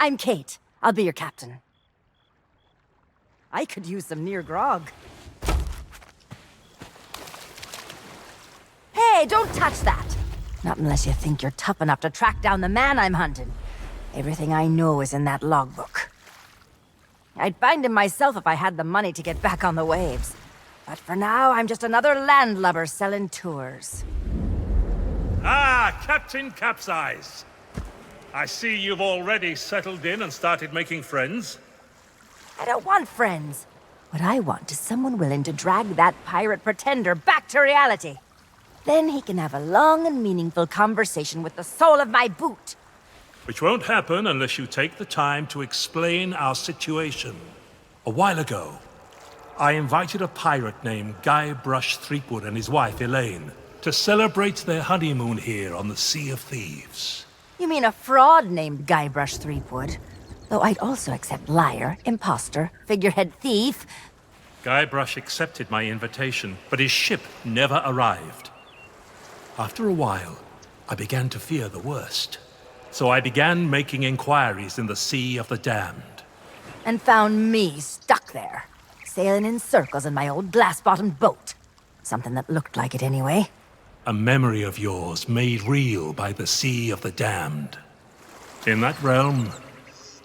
I'm Kate. I'll be your captain. I could use some near grog. Hey, don't touch that! Not unless you think you're tough enough to track down the man I'm hunting. Everything I know is in that logbook. I'd find him myself if I had the money to get back on the waves. But for now, I'm just another landlubber selling tours. Ah, Captain Capsize. I see you've already settled in and started making friends. I don't want friends. What I want is someone willing to drag that pirate pretender back to reality. Then he can have a long and meaningful conversation with the sole of my boot. Which won't happen unless you take the time to explain our situation. A while ago, I invited a pirate named Guybrush Threepwood and his wife Elaine to celebrate their honeymoon here on the Sea of Thieves. You mean a fraud named Guybrush Threepwood? Though I'd also accept liar, imposter, figurehead thief. Guybrush accepted my invitation, but his ship never arrived. After a while, I began to fear the worst. So I began making inquiries in the Sea of the Damned. And found me stuck there, sailing in circles in my old glass-bottomed boat. Something that looked like it anyway. A memory of yours made real by the Sea of the Damned. In that realm,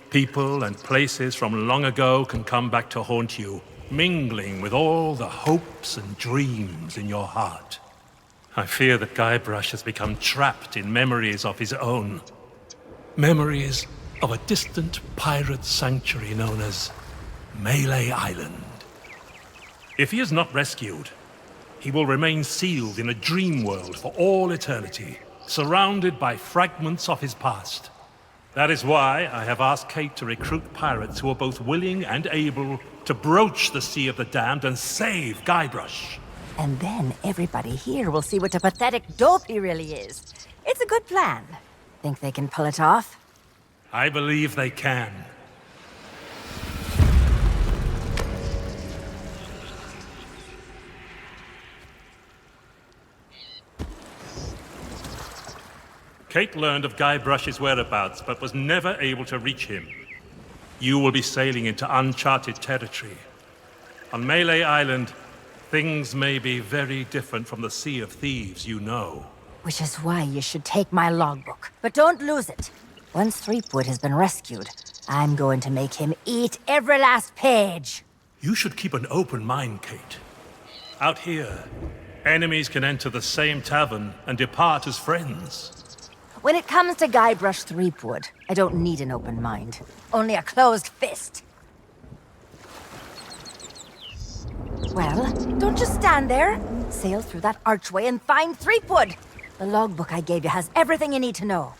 people and places from long ago can come back to haunt you, mingling with all the hopes and dreams in your heart. I fear that Guybrush has become trapped in memories of his own. Memories of a distant pirate sanctuary known as Melee Island. If he is not rescued, he will remain sealed in a dream world for all eternity, surrounded by fragments of his past. That is why I have asked Kate to recruit pirates who are both willing and able to broach the Sea of the Damned and save Guybrush. And then everybody here will see what a pathetic dope he really is. It's a good plan. Think they can pull it off? I believe they can. Kate learned of Guybrush's whereabouts, but was never able to reach him. You will be sailing into uncharted territory. On Melee Island, things may be very different from the Sea of Thieves you know. Which is why you should take my logbook. But don't lose it. Once Threepwood has been rescued, I'm going to make him eat every last page. You should keep an open mind, Kate. Out here, Enemies can enter the same tavern and depart as friends. When it comes to Guybrush Threepwood, I don't need an open mind. Only a closed fist. Well, don't just stand there. Sail through that archway and find Threepwood. The logbook I gave you has everything you need to know.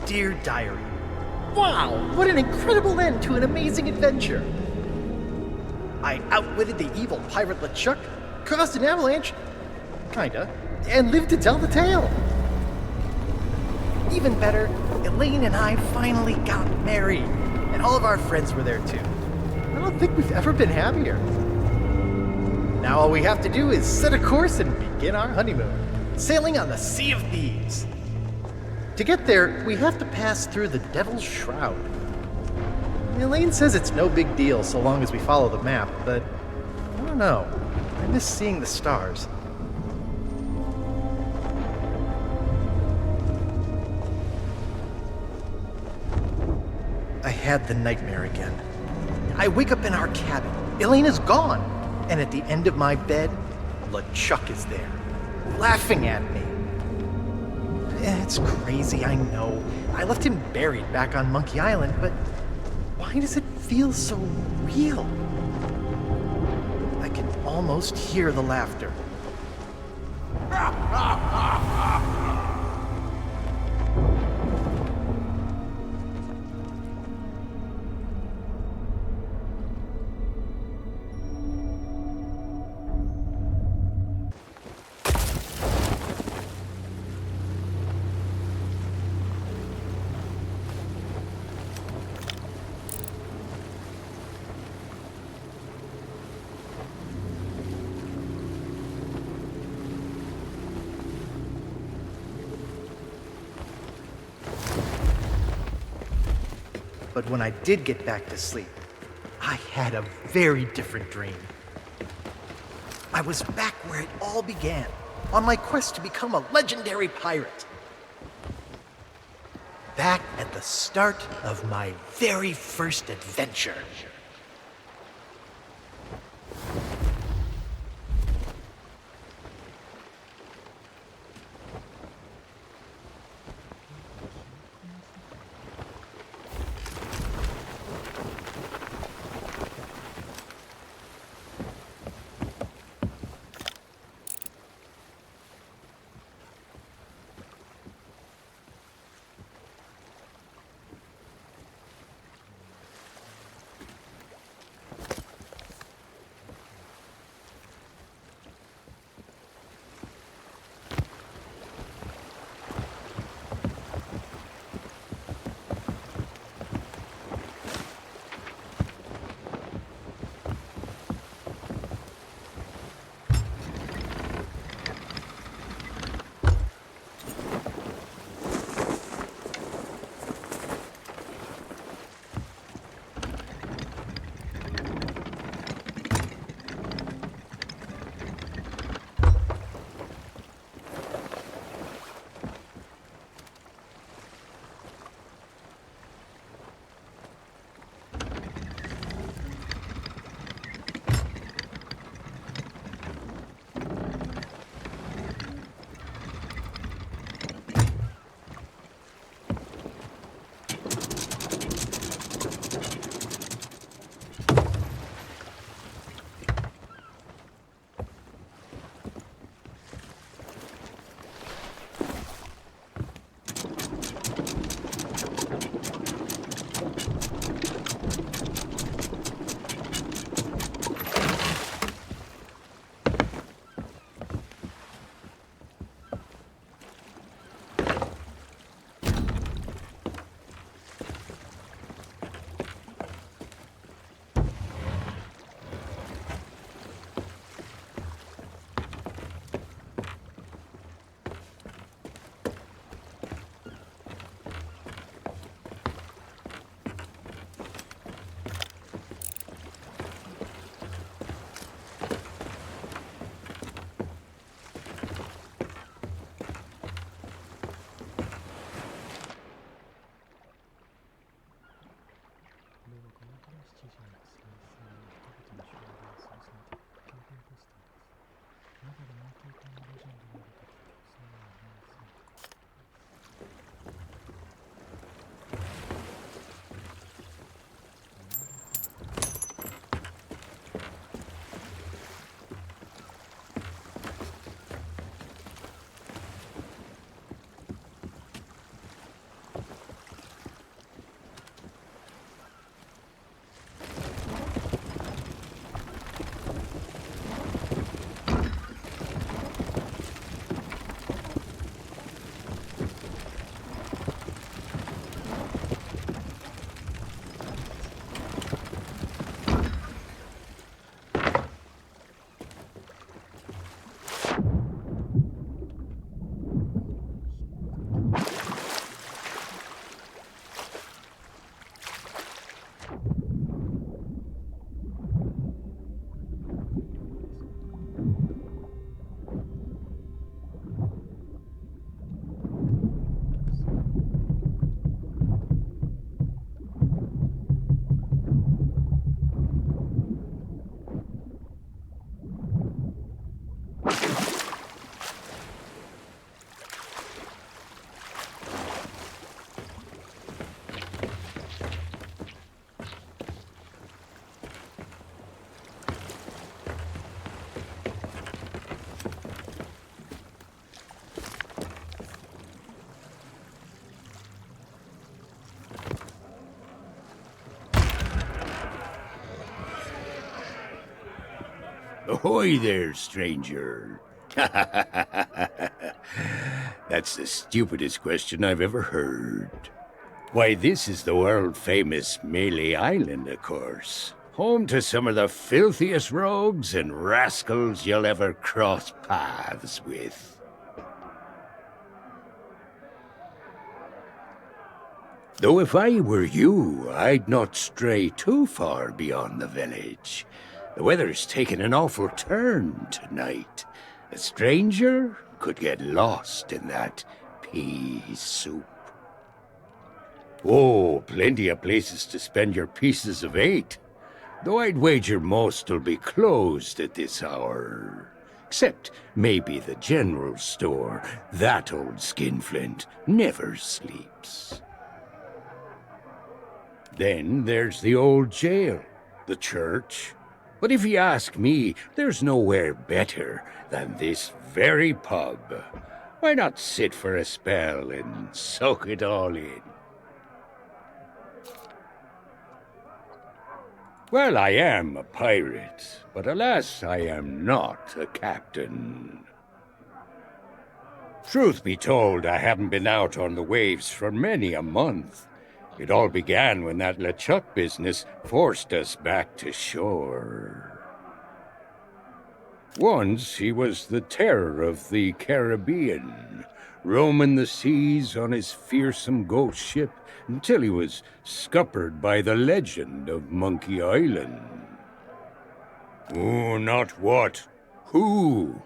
dear diary. Wow, what an incredible end to an amazing adventure. I outwitted the evil pirate LeChuck, caused an avalanche, kinda, and lived to tell the tale. Even better, Elaine and I finally got married, and all of our friends were there too. I don't think we've ever been happier. Now all we have to do is set a course and begin our honeymoon, sailing on the Sea of Thieves. To get there, we have to pass through the Devil's Shroud. Elaine says it's no big deal so long as we follow the map, but I don't know. I miss seeing the stars. I had the nightmare again. I wake up in our cabin. Elaine is gone. And at the end of my bed, LeChuck is there, laughing at me. It's crazy, I know. I left him buried back on Monkey Island, but why does it feel so real? I can almost hear the laughter. But when I did get back to sleep, I had a very different dream. I was back where it all began, on my quest to become a legendary pirate. Back at the start of my very first adventure. Ahoy there, stranger. That's the stupidest question I've ever heard. Why, this is the world-famous Melee Island, of course. Home to some of the filthiest rogues and rascals you'll ever cross paths with. Though if I were you, I'd not stray too far beyond the village. The weather's taken an awful turn tonight. A stranger could get lost in that pea soup. Oh, plenty of places to spend your pieces of 8. Though I'd wager most'll be closed at this hour. Except maybe the general store. That old skinflint never sleeps. Then there's the old jail, the church. But if you ask me, there's nowhere better than this very pub. Why not sit for a spell and soak it all in? Well, I am a pirate, but alas, I am not a captain. Truth be told, I haven't been out on the waves for many a month. It all began when that LeChuck business forced us back to shore. Once he was the terror of the Caribbean, roaming the seas on his fearsome ghost ship until he was scuppered by the legend of Monkey Island. Oh, not what, who?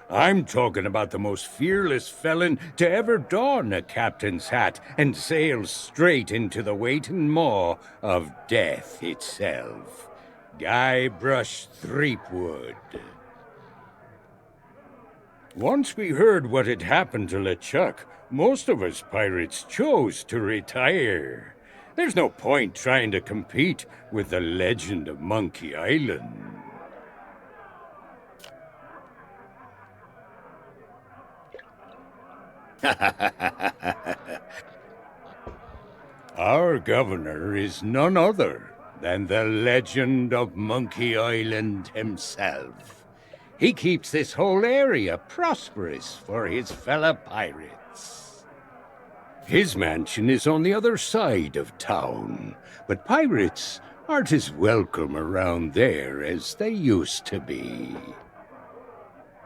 I'm talking about the most fearless felon to ever don a captain's hat and sail straight into the waiting maw of death itself. Guybrush Threepwood. Once we heard what had happened to LeChuck, most of us pirates chose to retire. There's no point trying to compete with the legend of Monkey Island. Our governor is none other than the legend of Monkey Island himself. He keeps this whole area prosperous for his fellow pirates. His mansion is on the other side of town, but pirates aren't as welcome around there as they used to be.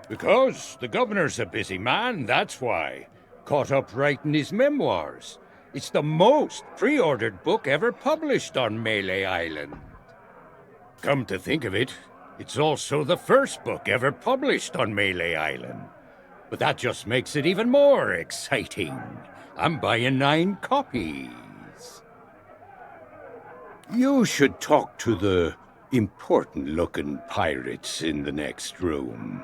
Because the governor's a busy man, that's why. Caught up writing his memoirs. It's the most pre-ordered book ever published on Melee Island. Come to think of it, it's also the first book ever published on Melee Island. But that just makes it even more exciting. I'm buying 9 copies. You should talk to the important-looking pirates in the next room.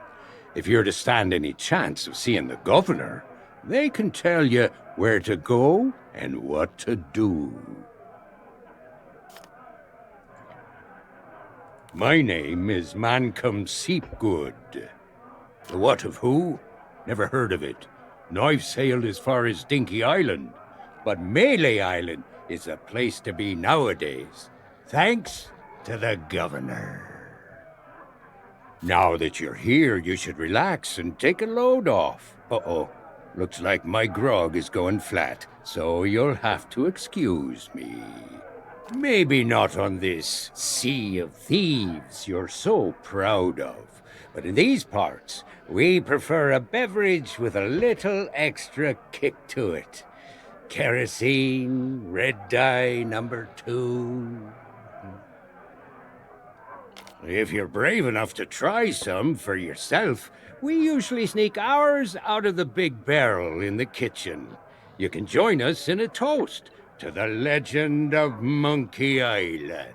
If you're to stand any chance of seeing the governor, they can tell you where to go and what to do. My name is Mancom Seepgood. The what of who? Never heard of it. And I've sailed as far as Dinky Island. But Melee Island is the place to be nowadays, thanks to the governor. Now that you're here, you should relax and take a load off. Uh-oh. Looks like my grog is going flat, so you'll have to excuse me. Maybe not on this sea of thieves you're so proud of, but in these parts, we prefer a beverage with a little extra kick to it. Kerosene, red dye number 2. If you're brave enough to try some for yourself, we usually sneak ours out of the big barrel in the kitchen. You can join us in a toast to the legend of Monkey Island.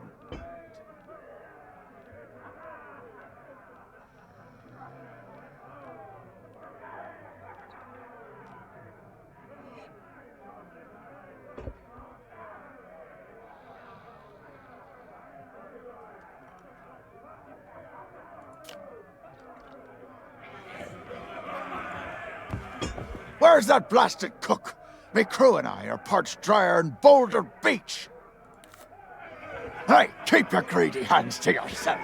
Where's that blasted cook? Me crew and I are parched drier in Boulder Beach. Hey, keep your greedy hands to yourself.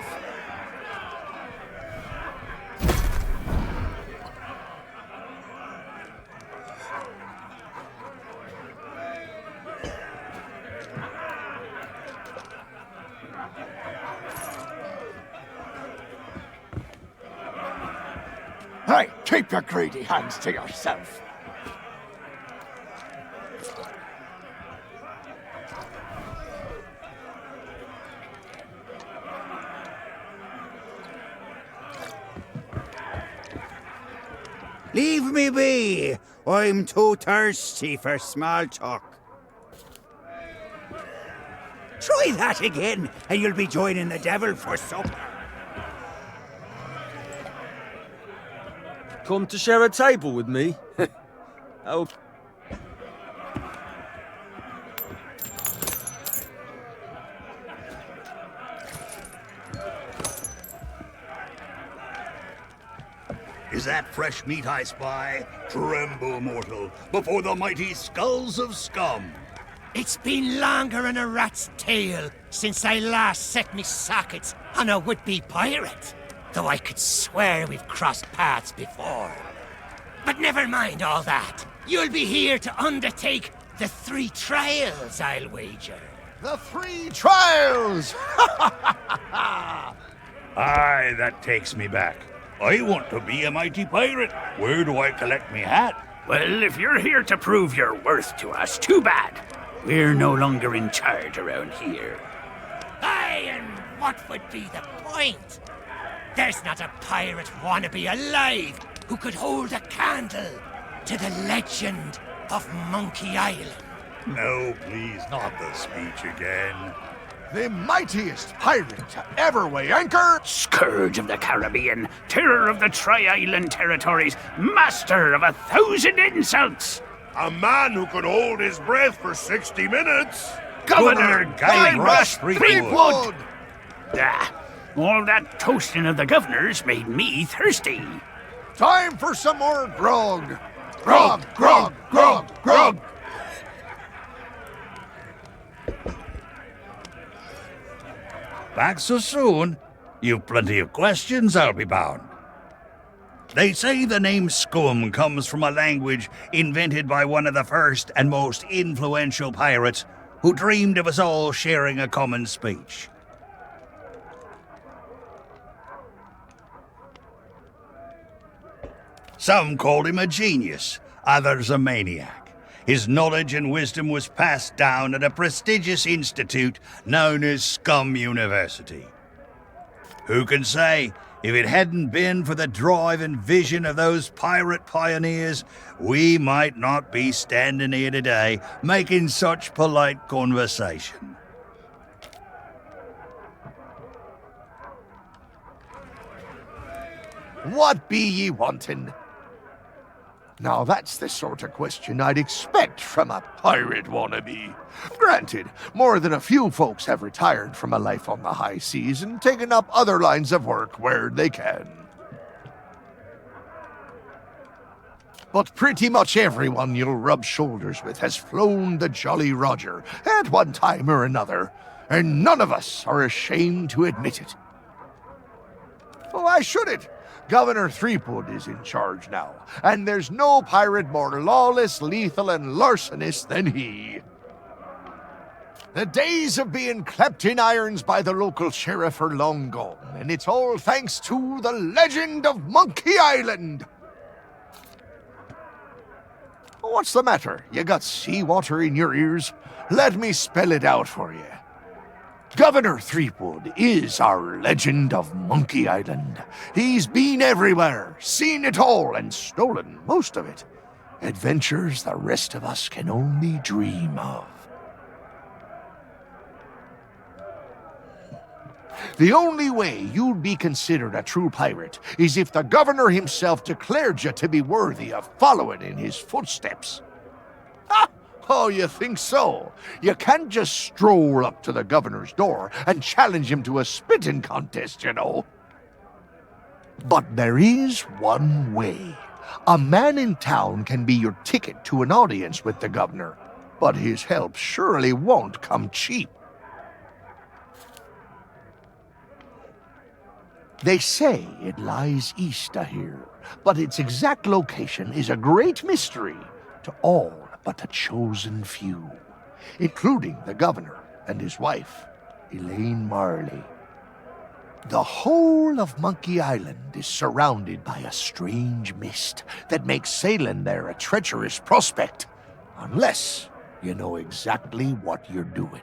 Hey, keep your greedy hands to yourself. Leave me be! I'm too thirsty for small talk. Try that again, and you'll be joining the devil for supper. Come to share a table with me? Oh. Is that fresh meat I spy? Tremble, mortal, before the mighty skulls of scum. It's been longer than a rat's tail since I last set me sockets on a would-be pirate. Though I could swear we've crossed paths before. But never mind all that. You'll be here to undertake the 3 trials, I'll wager. The 3 trials! Aye, that takes me back. I want to be a mighty pirate. Where do I collect me hat? Well, if you're here to prove your worth to us, too bad. We're no longer in charge around here. Aye, and what would be the point? There's not a pirate wannabe alive who could hold a candle to the legend of Monkey Island. No, please, not the speech again. The mightiest pirate to ever weigh anchor! Scourge of the Caribbean, terror of the Tri-Island territories, master of 1,000 insults! A man who could hold his breath for 60 minutes! Governor Guy Rush Threepwood! Ah, all that toasting of the governors made me thirsty. Time for some more grog! Grog, grog, grog, grog! Back so soon? You've plenty of questions, I'll be bound. They say the name scum comes from a language invented by one of the first and most influential pirates who dreamed of us all sharing a common speech. Some called him a genius, others a maniac. His knowledge and wisdom was passed down at a prestigious institute known as Scum University. Who can say, if it hadn't been for the drive and vision of those pirate pioneers, we might not be standing here today making such polite conversation. What be ye wantin'? Now that's the sort of question I'd expect from a pirate wannabe. Granted, more than a few folks have retired from a life on the high seas and taken up other lines of work where they can. But pretty much everyone you'll rub shoulders with has flown the Jolly Roger at one time or another, and none of us are ashamed to admit it. Oh, why should it? Governor Threepwood is in charge now, and there's no pirate more lawless, lethal, and larcenous than he. The days of being clapped in irons by the local sheriff are long gone, and it's all thanks to the legend of Monkey Island. What's the matter? You got seawater in your ears? Let me spell it out for you. Governor Threepwood is our legend of Monkey Island. He's been everywhere, seen it all, and stolen most of it. Adventures the rest of us can only dream of. The only way you'd be considered a true pirate is if the governor himself declared you to be worthy of following in his footsteps. Ha! Oh, you think so? You can't just stroll up to the governor's door and challenge him to a spitting contest, you know. But there is one way. A man in town can be your ticket to an audience with the governor, but his help surely won't come cheap. They say it lies east of here, but its exact location is a great mystery to all but a chosen few, including the governor and his wife. Elaine Marley. The whole of Monkey Island is surrounded by a strange mist that makes sailing there a treacherous prospect, unless you know exactly what you're doing.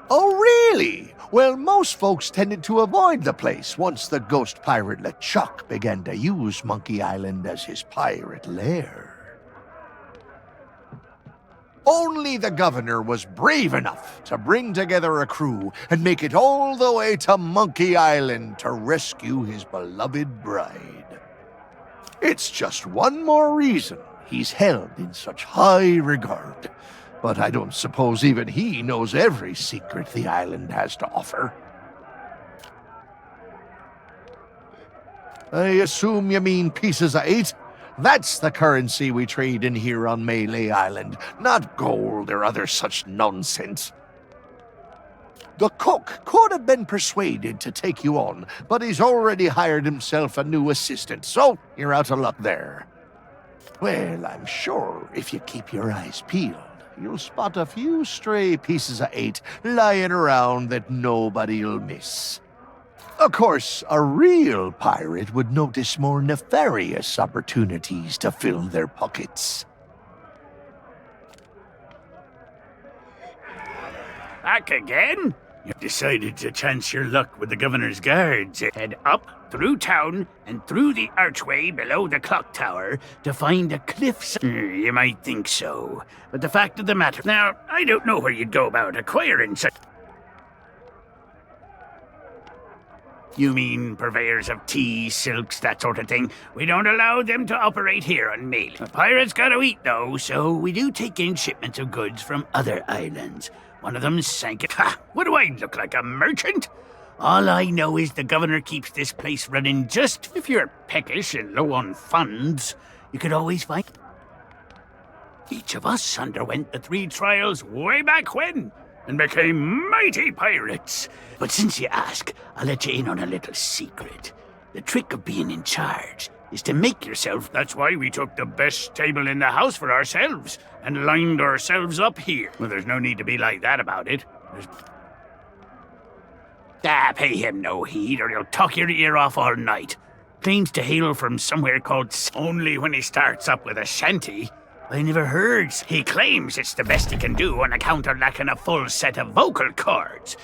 Oh, really? Well, most folks tended to avoid the place once the ghost pirate LeChuck began to use Monkey Island as his pirate lair. Only the governor was brave enough to bring together a crew and make it all the way to Monkey Island to rescue his beloved bride. It's just one more reason he's held in such high regard. But I don't suppose even he knows every secret the island has to offer. I assume you mean pieces of 8? That's the currency we trade in here on Melee Island, not gold or other such nonsense. The cook could have been persuaded to take you on, but he's already hired himself a new assistant, so you're out of luck there. Well, I'm sure if you keep your eyes peeled, you'll spot a few stray pieces of 8 lying around that nobody'll miss. Of course, a real pirate would notice more nefarious opportunities to fill their pockets. Back again? You've decided to chance your luck with the governor's guards. Head up, through town, and through the archway below the clock tower to find a cliff. You might think so, but the fact of the matter... Now, I don't know where you'd go about acquiring such... You mean purveyors of tea, silks, that sort of thing? We don't allow them to operate here on Melee. The pirates gotta eat, though, so we do take in shipments of goods from other islands. One of them sank it. Ha! What do I look like, a merchant? All I know is the governor keeps this place running just... If you're peckish and low on funds, you could always find... Each of us underwent the 3 trials way back when, and became mighty pirates. But since you ask, I'll let you in on a little secret. The trick of being in charge is to make yourself... That's why we took the best table in the house for ourselves, and lined ourselves up here. Well, there's no need to be like that about it. Pay him no heed, or he'll talk your ear off all night. Claims to hail from somewhere called... Only when he starts up with a shanty. I never heard. He claims it's the best he can do on account of lacking a full set of vocal cords.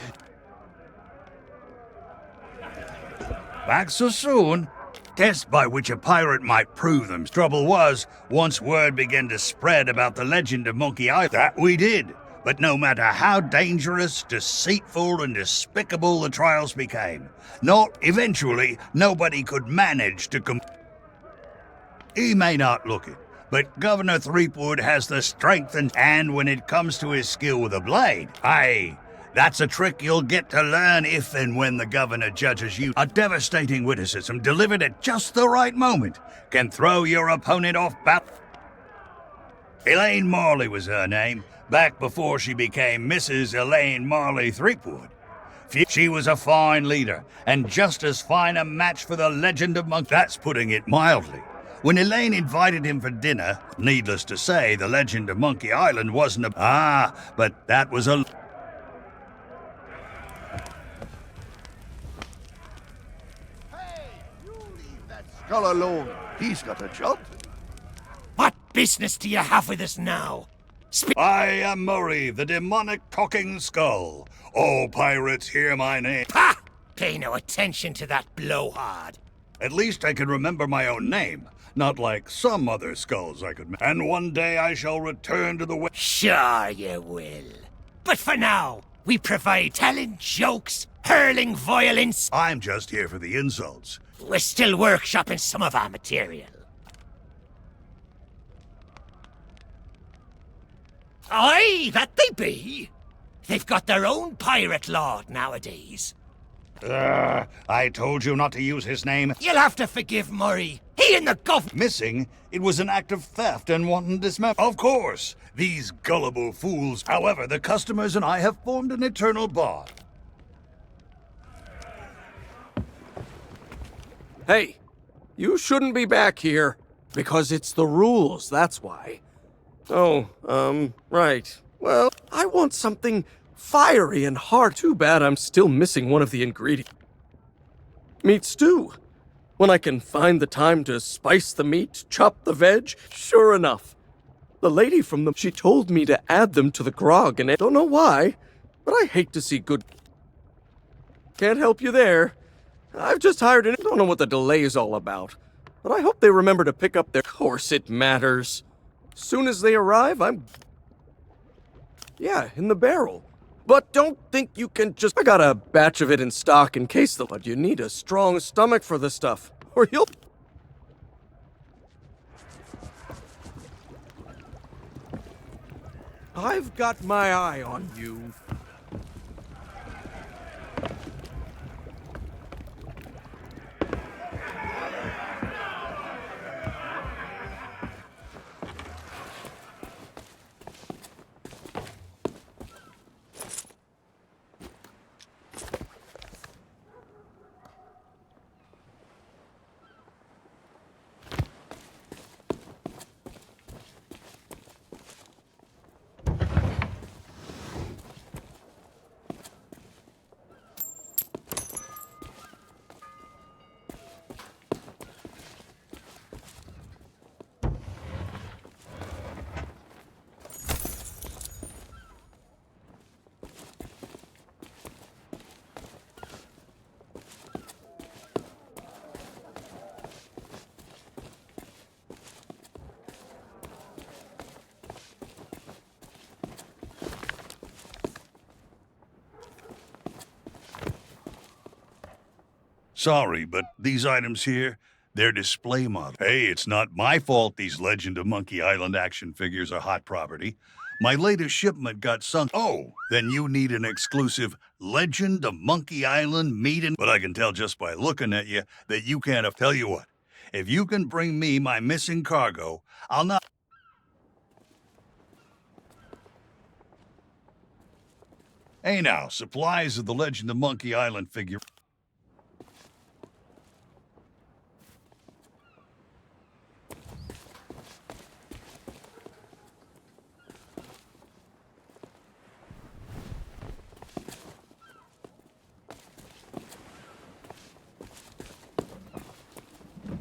Back so soon? Test by which a pirate might prove them. Trouble was, once word began to spread about the legend of Monkey Island, that we did. But no matter how dangerous, deceitful, and despicable the trials became, eventually, nobody could manage to He may not look it, but Governor Threepwood has the strength and when it comes to his skill with a blade, that's a trick you'll get to learn if and when the governor judges you. A devastating witticism delivered at just the right moment can throw your opponent off balance. Elaine Marley was her name, back before she became Mrs. Elaine Marley Threepwood. She was a fine leader, and just as fine a match for the legend of Monk. That's putting it mildly. When Elaine invited him for dinner, needless to say, the legend of Monkey Island wasn't but that was a... Skull alone. He's got a job. What business do you have with us now? I am Murray, the demonic talking skull. All pirates hear my name. Ha! Pay no attention to that blowhard. At least I can remember my own name, not like some other skulls I could... And one day I shall return to the... Sure you will. But for now, we provide telling jokes, hurling violence. I'm just here for the insults. We're still workshopping some of our material. Aye, that they be. They've got their own pirate lord nowadays. I told you not to use his name. You'll have to forgive Murray. He and the Missing? It was an act of theft and wanton dismemberment. Of course, these gullible fools. However, the customers and I have formed an eternal bond. Hey, you shouldn't be back here. Because it's the rules, that's why. Right. Well, I want something fiery and hard. Too bad I'm still missing one of the ingredients. Meat stew. When I can find the time to spice the meat, chop the veg, sure enough. The lady from she told me to add them to the grog, and I don't know why, but I hate to see good... Can't help you there. I've just hired an... I don't know what the delay is all about, but I hope they remember to pick up their... Of course it matters. Soon as they arrive, I'm... Yeah, in the barrel. But don't think you can just... I got a batch of it in stock in case the... But you need a strong stomach for the stuff, or you'll... I've got my eye on you. Sorry, but these items here, they're display models. Hey, it's not my fault these Legend of Monkey Island action figures are hot property. My latest shipment got sunk. Oh, then you need an exclusive Legend of Monkey Island meet and... But I can tell just by looking at you that you can't... Tell you what, if you can bring me my missing cargo, I'll not... Hey now, supplies of the Legend of Monkey Island figure...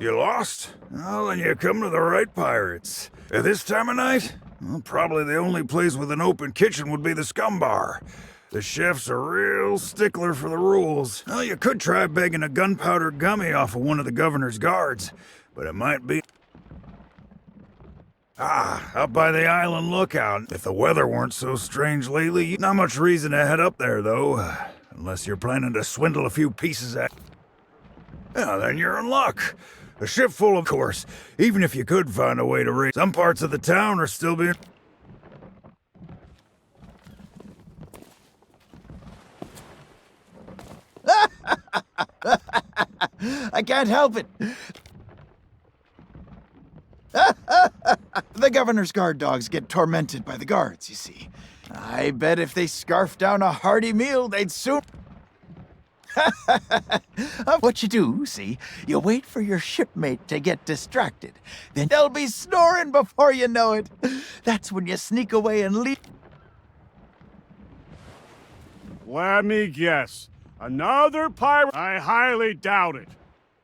You lost? Well, then you come to the right pirates. At this time of night? Well, probably the only place with an open kitchen would be the Scum Bar. The chef's a real stickler for the rules. Well, you could try begging a gunpowder gummy off of one of the governor's guards, but it might be... up by the island lookout. If the weather weren't so strange lately, not much reason to head up there, though. Unless you're planning to swindle a few pieces at... Yeah, then you're in luck. A ship full, of course. Even if you could find a way to raise... Some parts of the town are still being... I can't help it. The governor's guard dogs get tormented by the guards, you see. I bet if they scarf down a hearty meal, they'd soon... What you do, see, you wait for your shipmate to get distracted. Then they'll be snoring before you know it. That's when you sneak away and leave. Let me guess. Another pirate? I highly doubt it.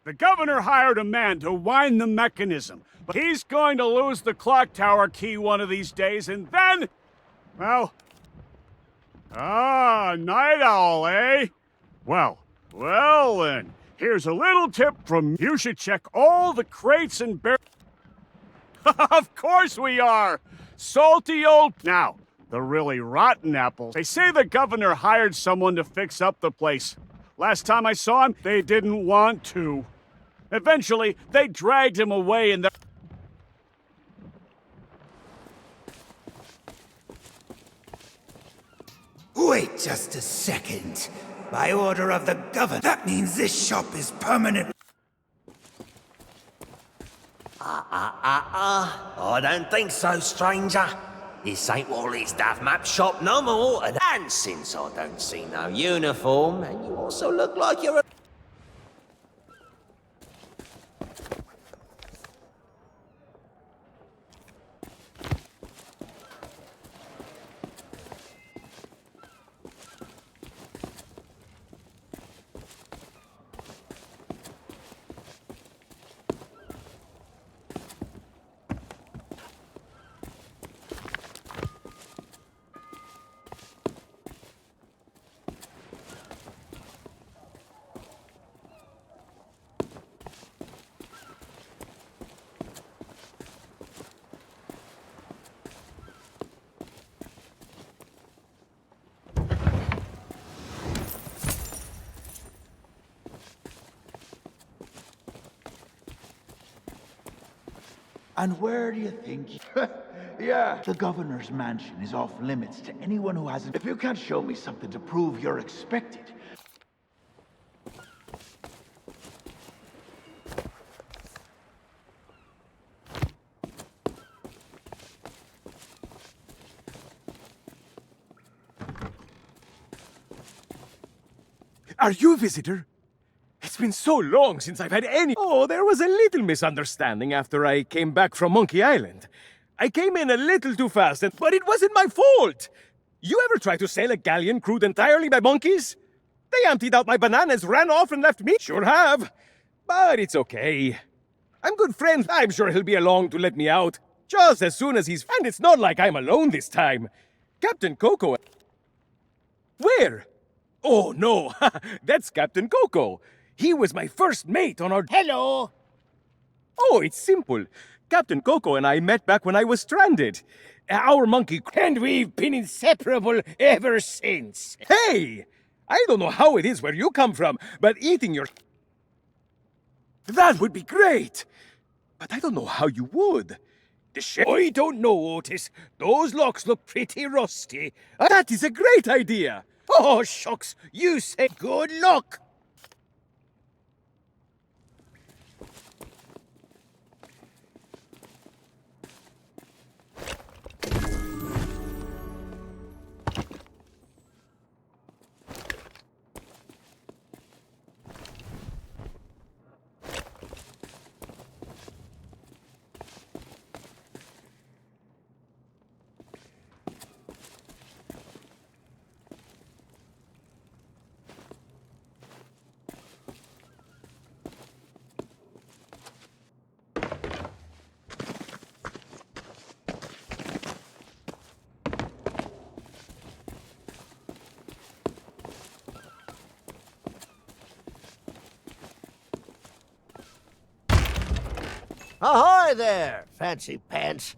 The governor hired a man to wind the mechanism, but he's going to lose the clock tower key one of these days, and then... Well... night owl, eh? Well then, here's a little tip from... You should check all the crates and barrels... Of course we are! Salty old... Now, the really rotten apples. They say the governor hired someone to fix up the place. Last time I saw him, they didn't want to. Eventually, they dragged him away in the... Wait just a second. By order of the governor, that means this shop is permanent. I don't think so, stranger. This ain't Wally's Duff Map shop no more, and since I don't see no uniform, and you also look like you're a... And where do you think? Yeah, the governor's mansion is off limits to anyone who hasn't. If you can't show me something to prove you're expected. Are you a visitor? It's been so long since I've had any— Oh, there was a little misunderstanding after I came back from Monkey Island. I came in a little too fast, but it wasn't my fault! You ever try to sail a galleon crewed entirely by monkeys? They emptied out my bananas, ran off, and left me. Sure have. But it's okay. I'm good friends. I'm sure he'll be along to let me out. Just as soon as he's— And it's not like I'm alone this time. Captain Coco— Where? Oh, no. That's Captain Coco. He was my first mate on our— Hello! Oh, it's simple. Captain Coco and I met back when I was stranded. Our monkey— And we've been inseparable ever since. Hey! I don't know how it is where you come from, but eating your— That would be great! But I don't know how you would. The chef— I don't know, Otis. Those locks look pretty rusty. That is a great idea! Oh, shucks. You say good luck. Ahoy there, fancy pants.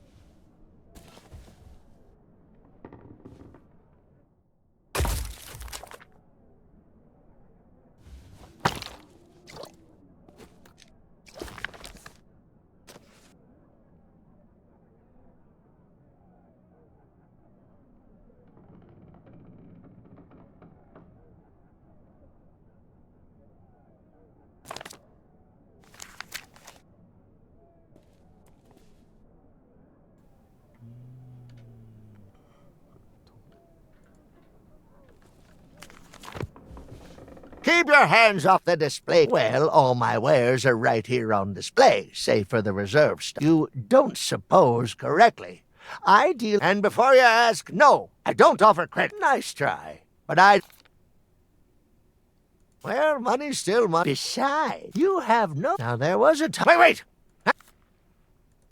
Keep your hands off the display. Well, all my wares are right here on display, save for the reserve stuff. You don't suppose correctly. I deal— And before you ask, no, I don't offer credit. Nice try. But I— Well, money's still money. Besides, you have no— Now, there was a time— Wait!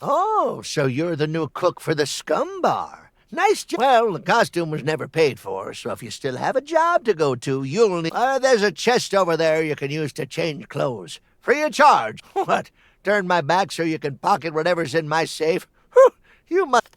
Oh, so you're the new cook for the Scum Bar. Nice job. Well, the costume was never paid for, so if you still have a job to go to, you'll need— there's a chest over there you can use to change clothes. Free of charge. What? Turn my back so you can pocket whatever's in my safe? Whew, you must—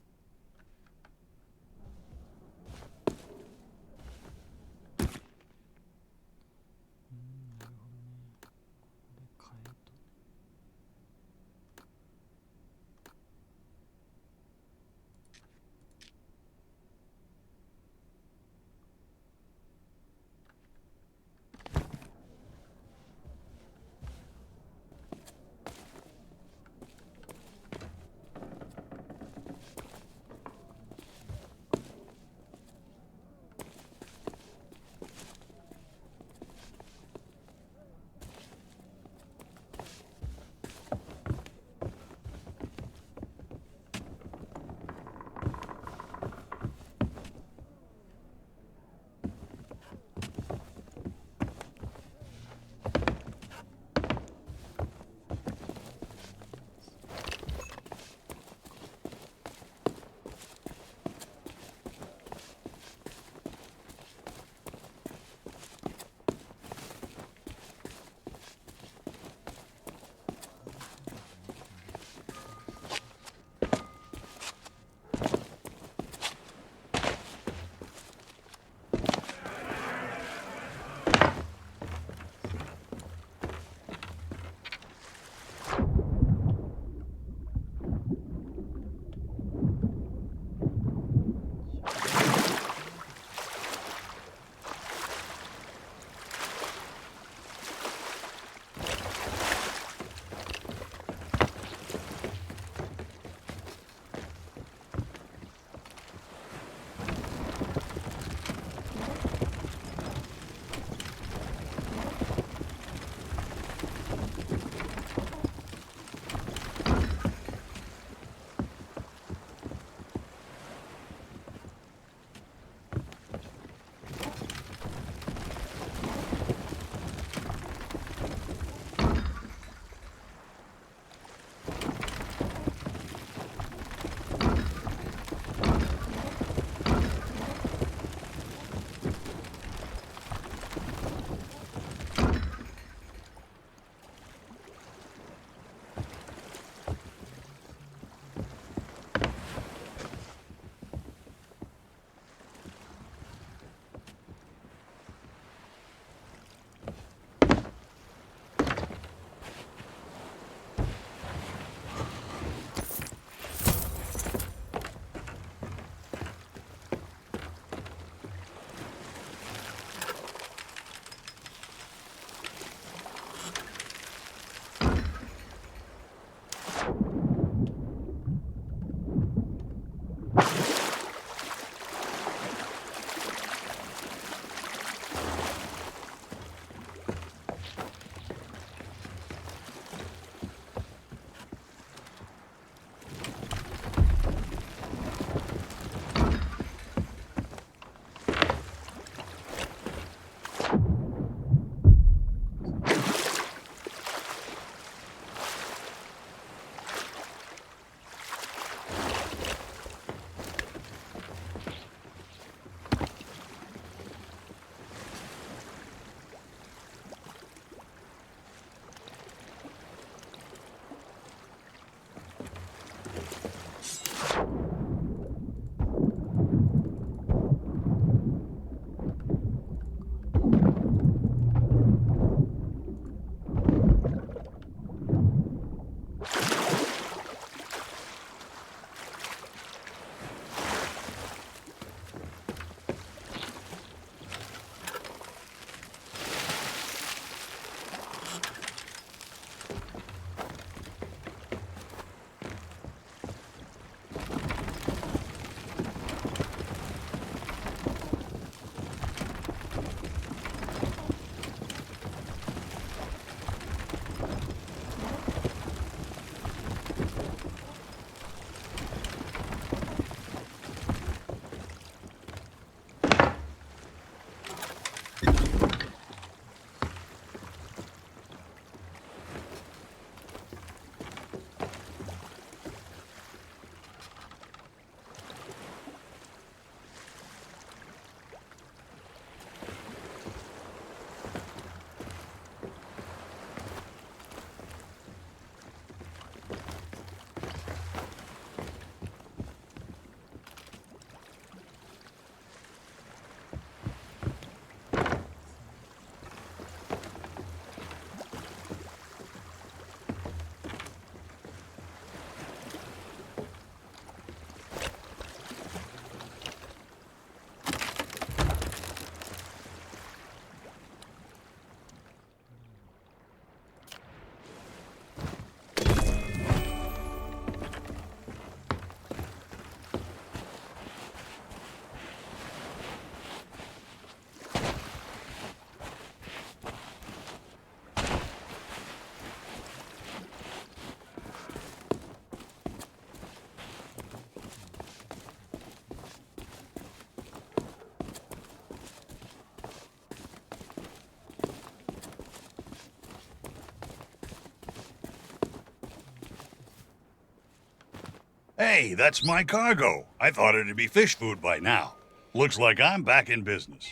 Hey, that's my cargo. I thought it'd be fish food by now. Looks like I'm back in business.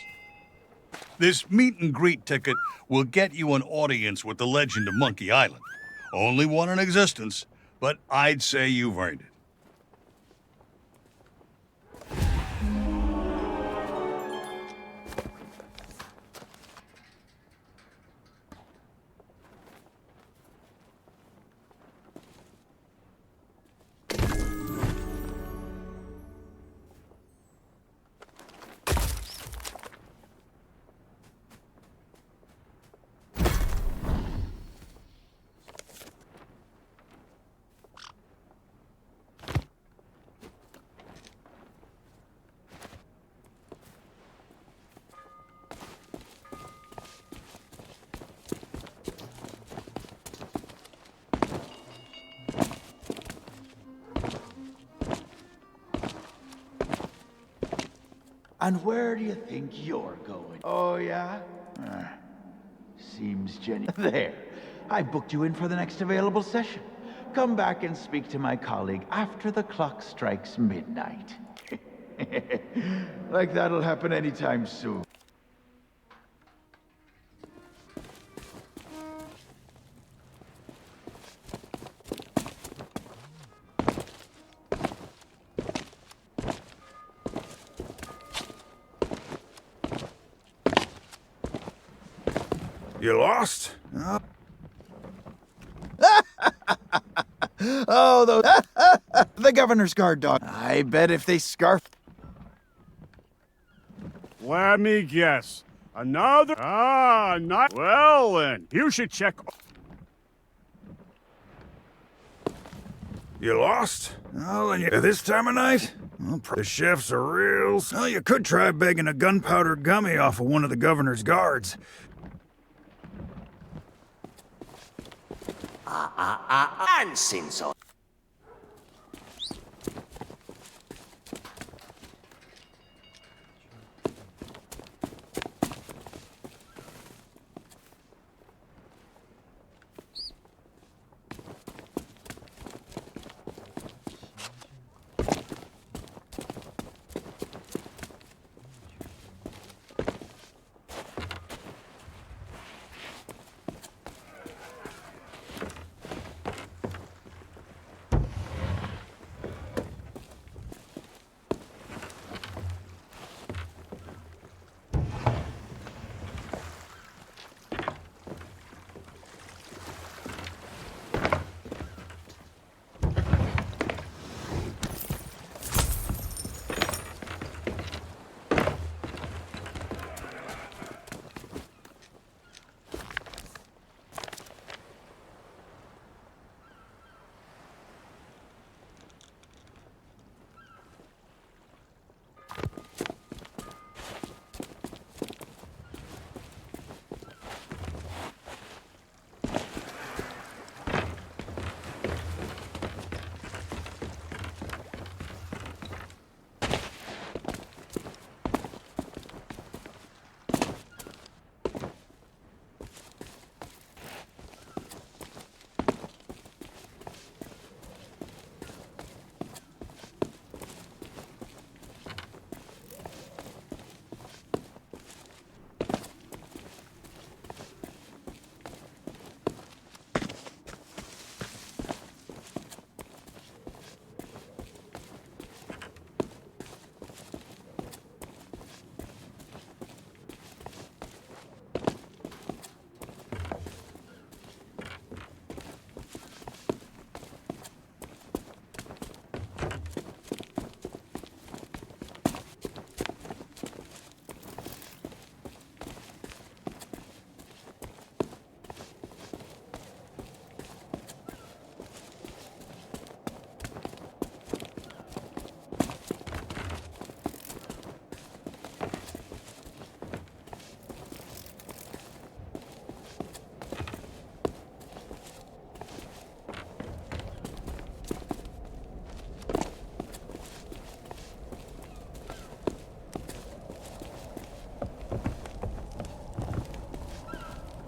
This meet and greet ticket will get you an audience with the legend of Monkey Island. Only one in existence, but I'd say you've earned it. And where do you think you're going? Oh, yeah? Seems genuine. There. I booked you in for the next available session. Come back and speak to my colleague after the clock strikes midnight. Like that'll happen anytime soon. You lost? Oh, those... the governor's guard dog. I bet if they scarf... Let me guess. Another... not... Well, then, you should check... You lost? Oh, and this time of night? Well, the chefs are real... Well, you could try begging a gunpowder gummy off of one of the governor's guards. And since I...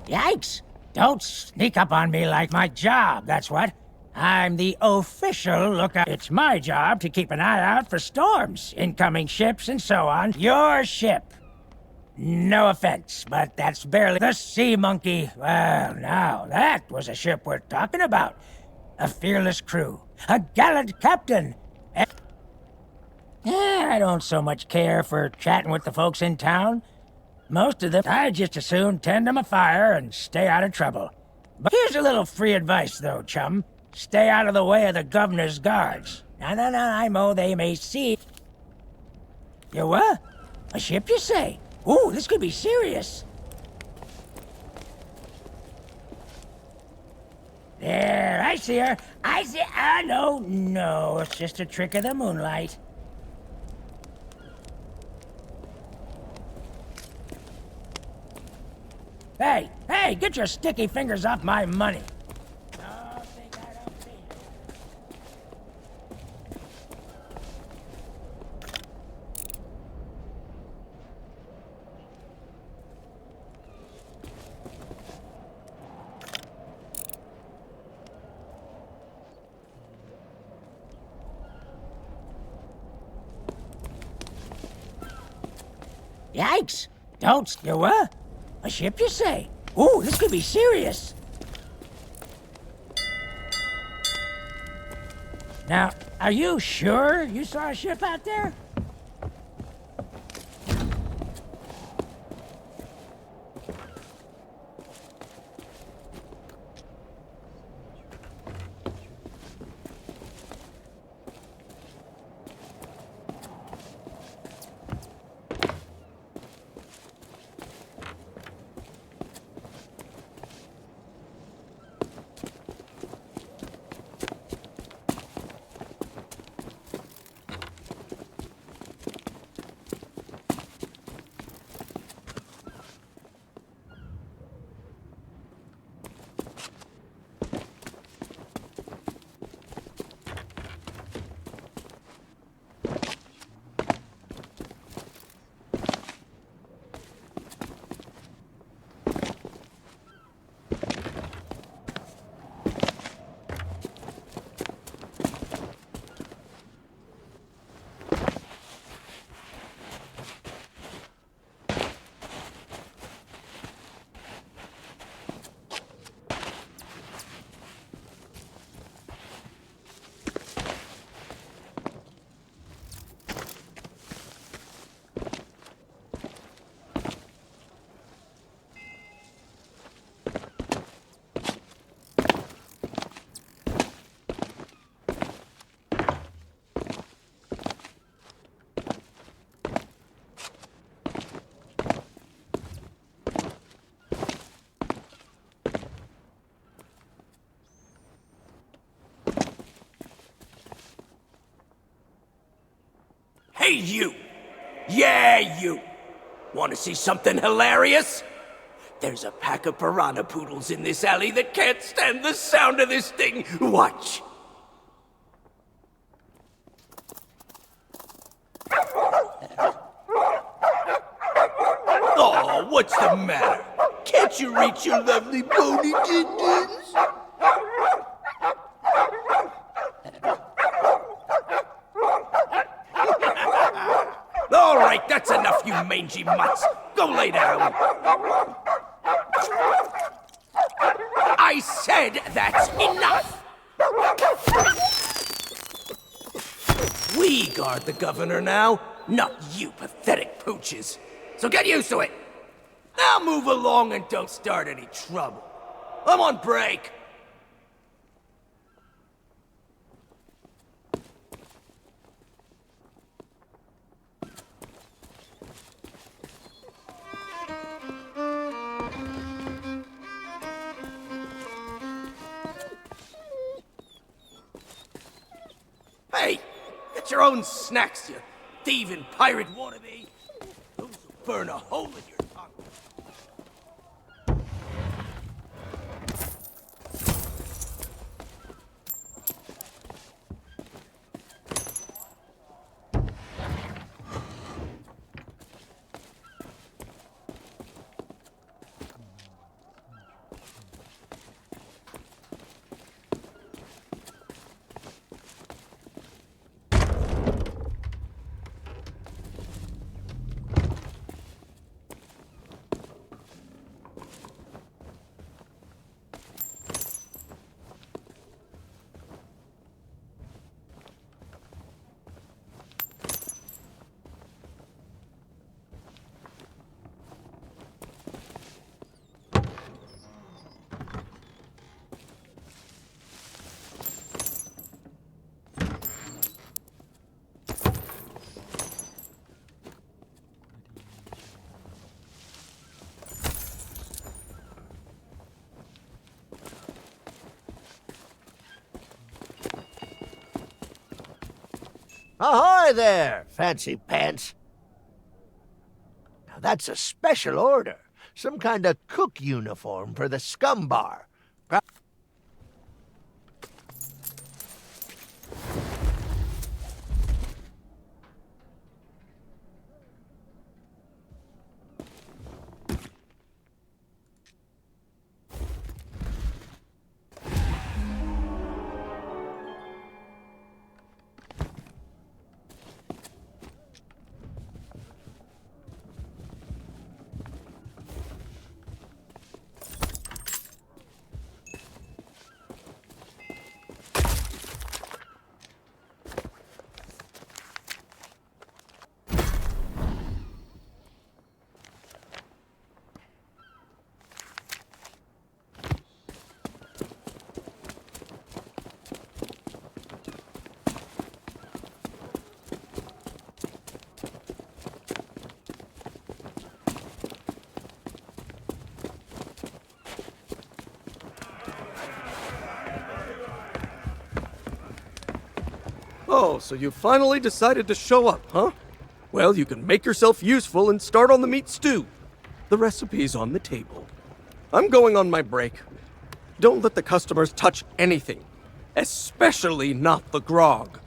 Yikes! Don't sneak up on me like my job, that's what. I'm the official lookout. It's my job to keep an eye out for storms, incoming ships, and so on. Your ship. No offense, but that's barely the Sea Monkey. Well, now, that was a ship worth talking about. A fearless crew. A gallant captain. I don't so much care for chatting with the folks in town. Most of them, I just as soon tend them a fire and stay out of trouble. But here's a little free advice, though, chum. Stay out of the way of the governor's guards. No, I know they may see... You what? A ship, you say? Ooh, this could be serious. There, I see her. No, it's just a trick of the moonlight. Hey, get your sticky fingers off my money. Yikes! Don't... You what? A ship, you say? Ooh, this could be serious. Now, are you sure you saw a ship out there? Hey, you! Yeah, you! Want to see something hilarious? There's a pack of piranha poodles in this alley that can't stand the sound of this thing. Watch! Oh, what's the matter? Can't you reach your lovely bony din-dins? All right, that's enough, you mangy mutts. Go lay down. I said that's enough. We guard the governor now, not you pathetic pooches. So get used to it. Now move along and don't start any trouble. I'm on break. Hey, get your own snacks, you thieving pirate wannabe. Those will burn a hole in your tongue. Ahoy there, fancy pants. Now that's a special order. Some kind of cook uniform for the scum bar. Oh, so you finally decided to show up, huh? Well, you can make yourself useful and start on the meat stew. The recipe's on the table. I'm going on my break. Don't let the customers touch anything, especially not the grog.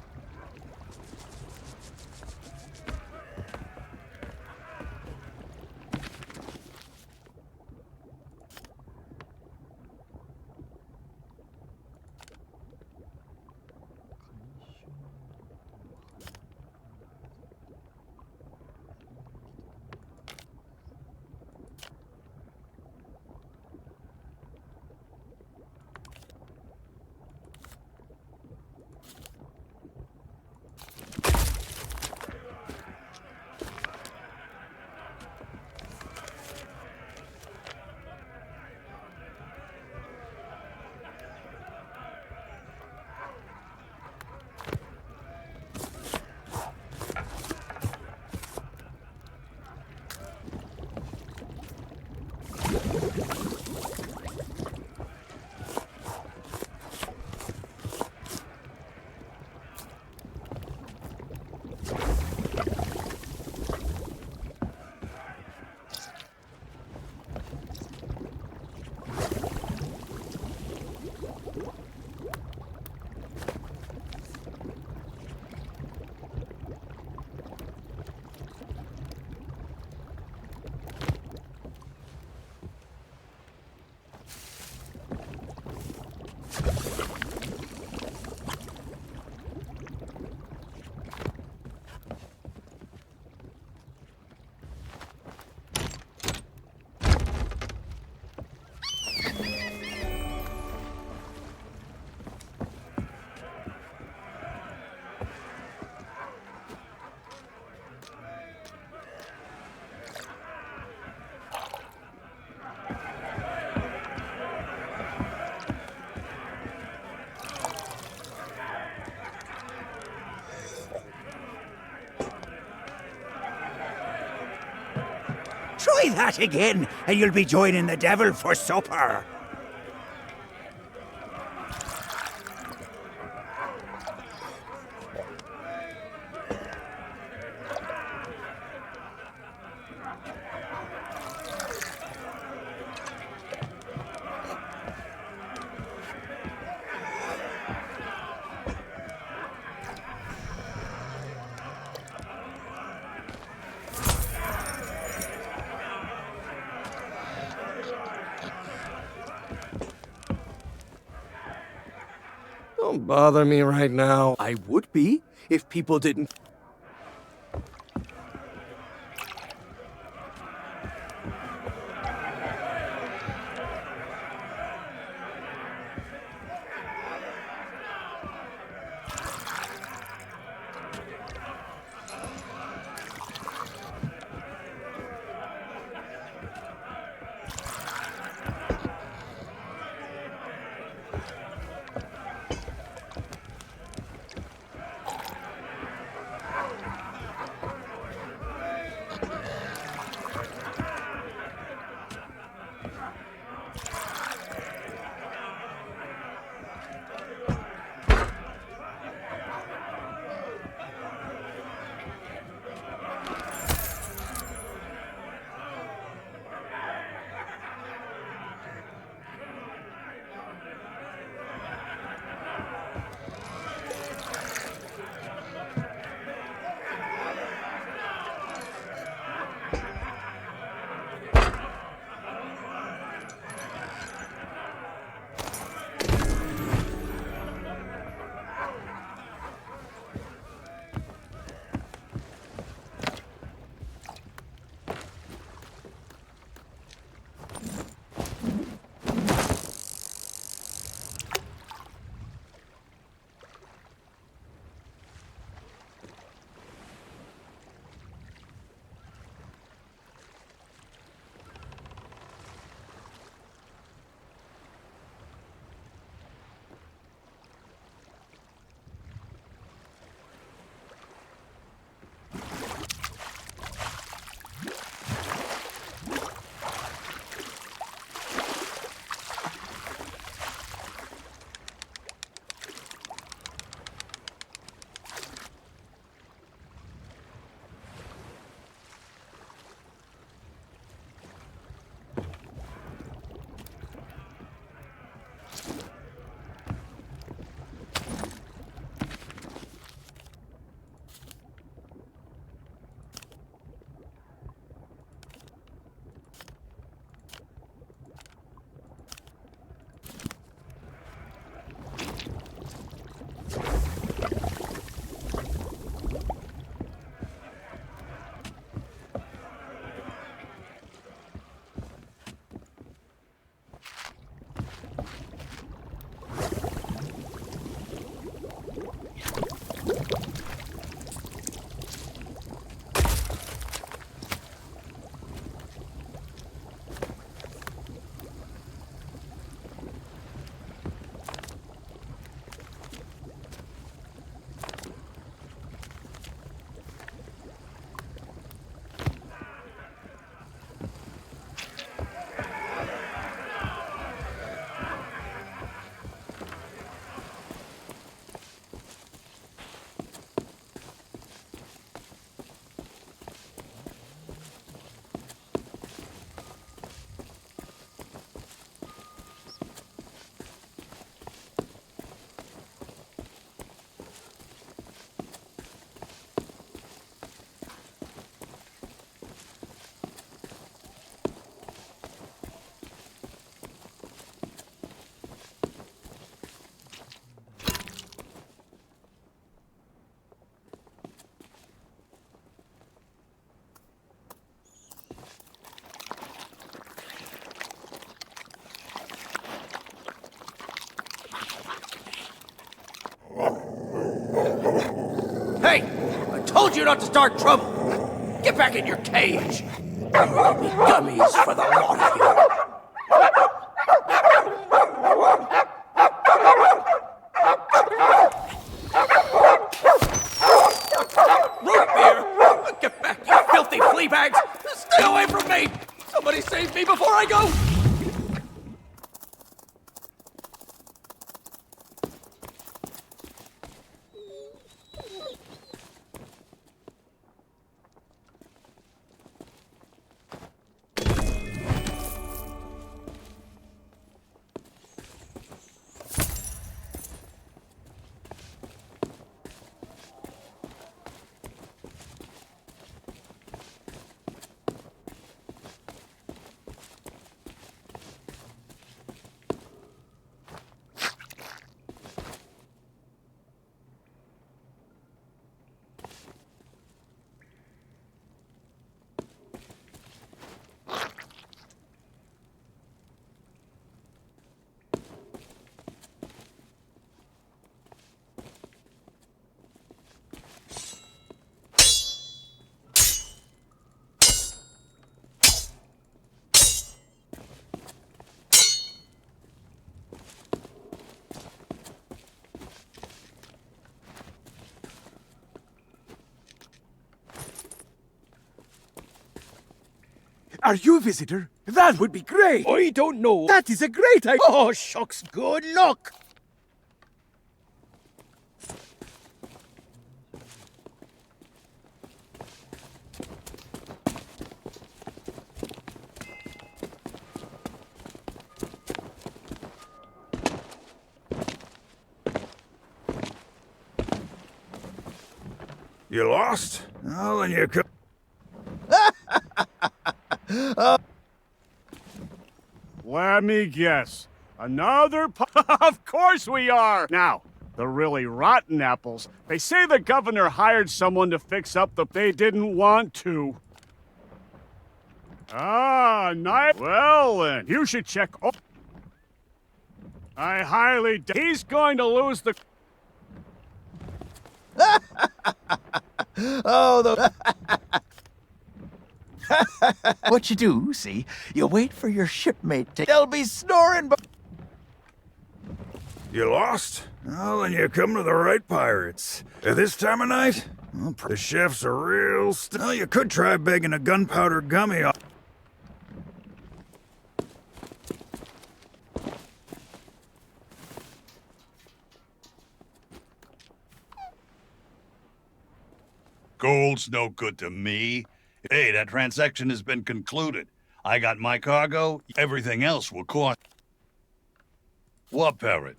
Try that again, and you'll be joining the devil for supper. Don't bother me right now. I would be if people didn't. Hey! I told you not to start trouble! Get back in your cage! There'll be gummies for the lot of you! Root beer! Get back, you filthy flea bags! Stay away from me! Somebody save me before I go! Are you a visitor? That would be great! I don't know. That is a great idea! Oh, shucks, good luck! You lost? Well, then you could. Let me guess. Another Of course we are! Now, the really rotten apples. They say the governor hired someone to fix up they didn't want to. Ah, nice. Well then, you should check I highly he's going to lose the... Oh, the... What you do, see, you wait for your shipmate to... They'll be snoring, but... You lost? Well, then you come to the right pirates. At this time of night? Well, the chefs are real well, you could try begging a gunpowder gummy off. Gold's no good to me. Hey, that transaction has been concluded. I got my cargo. Everything else will cost. What, Parrot?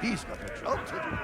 He's got a job to do.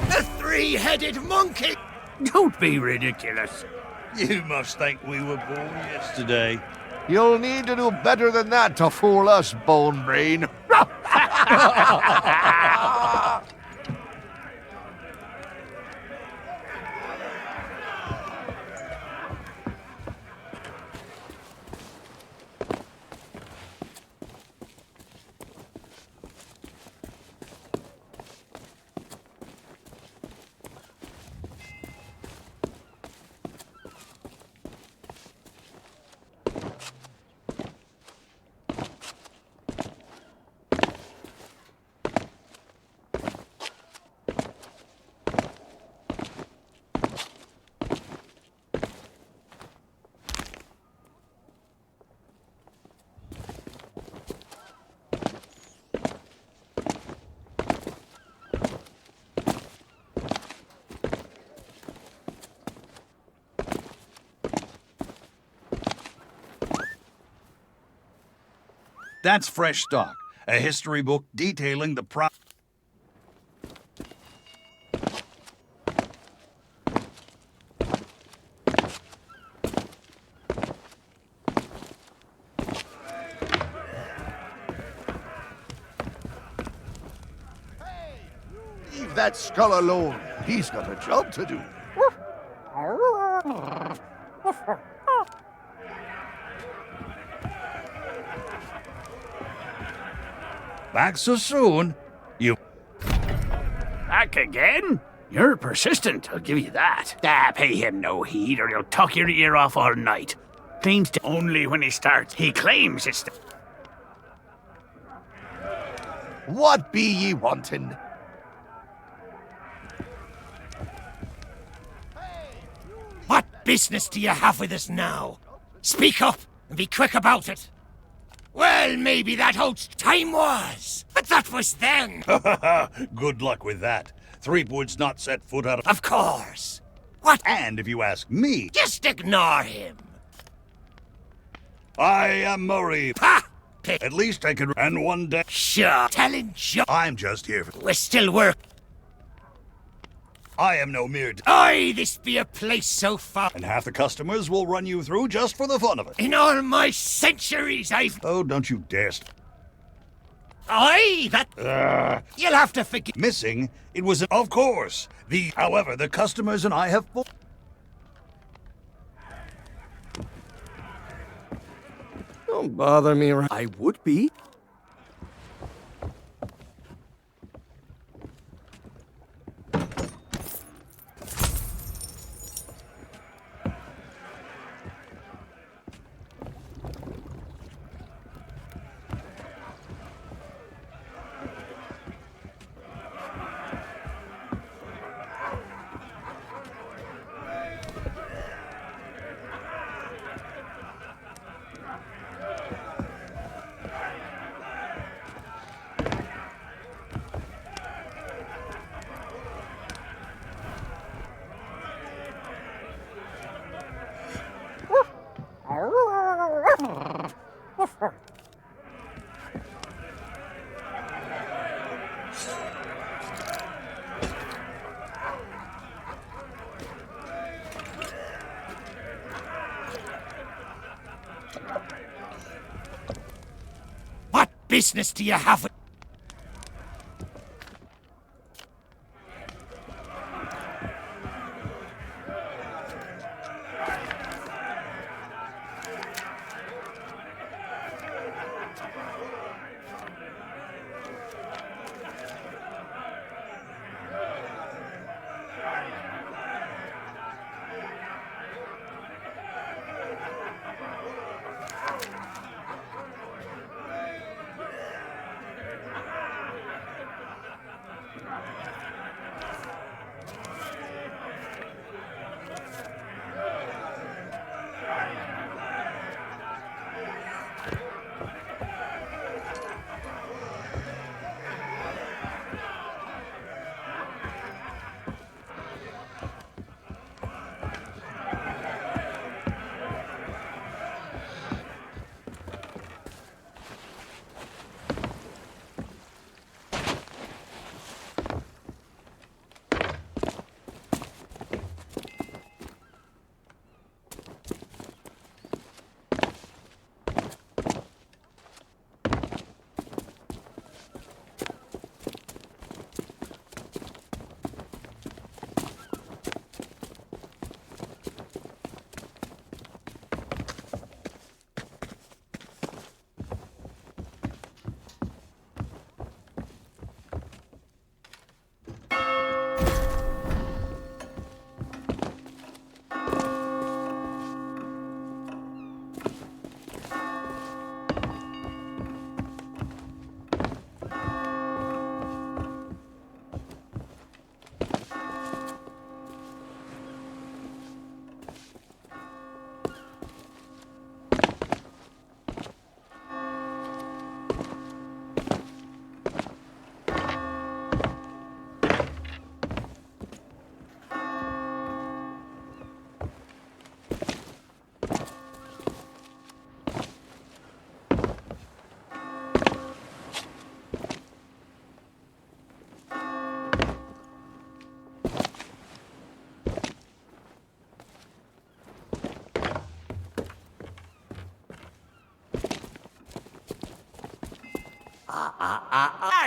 The three-headed monkey! Don't be ridiculous. You must think we were born yesterday. You'll need to do better than that to fool us, Bone Brain. That's Fresh Stock, a history book detailing the Leave that skull alone. He's got a job to do. Back so soon? You... Back again? You're persistent, I'll give you that. Pay him no heed or he'll tuck your ear off all night. Claims to only when he starts. He claims it's the... What be ye wanting? What business do you have with us now? Speak up and be quick about it. Well, maybe that holds time was, but that was then. Good luck with that. Threepwood's not set foot out Of course. What? And if you ask me... Just ignore him. I am Murray. Ha! At least I can... And one day... Sure. Telling jokes. I'm just here for... We're still working. I am no mere... Aye, this be a place so far. And half the customers will run you through just for the fun of it. In all my centuries, I've... Oh, don't you dare... Aye, that... You'll have to forgive... Missing? It was... Of course. However, the customers and I have... Don't bother me. I would be. business do you have with...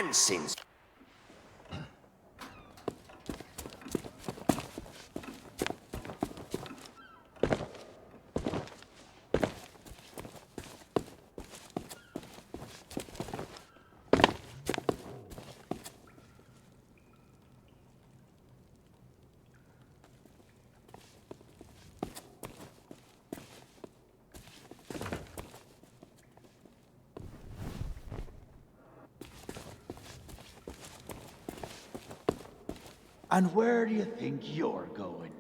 Nonsense. And where do you think you're going?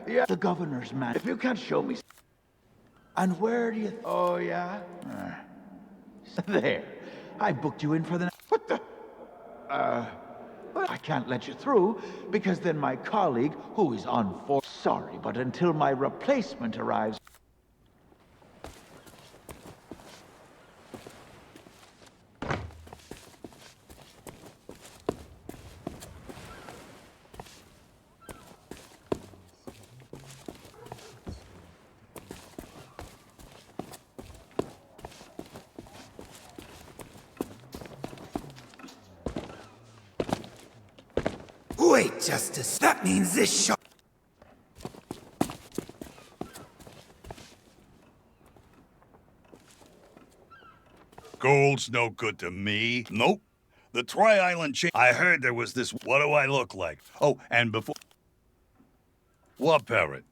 Yeah, the governor's man. If you can't show me... And where do you... Oh, yeah? There. I booked you in for the... What the... I can't let you through, because then my colleague, who is on for... Sorry, but until my replacement arrives... Wait, Justice. That means this shot... Gold's no good to me. Nope. The Tri-Island chain... I heard there was this... What do I look like? Oh, and before... What parrot?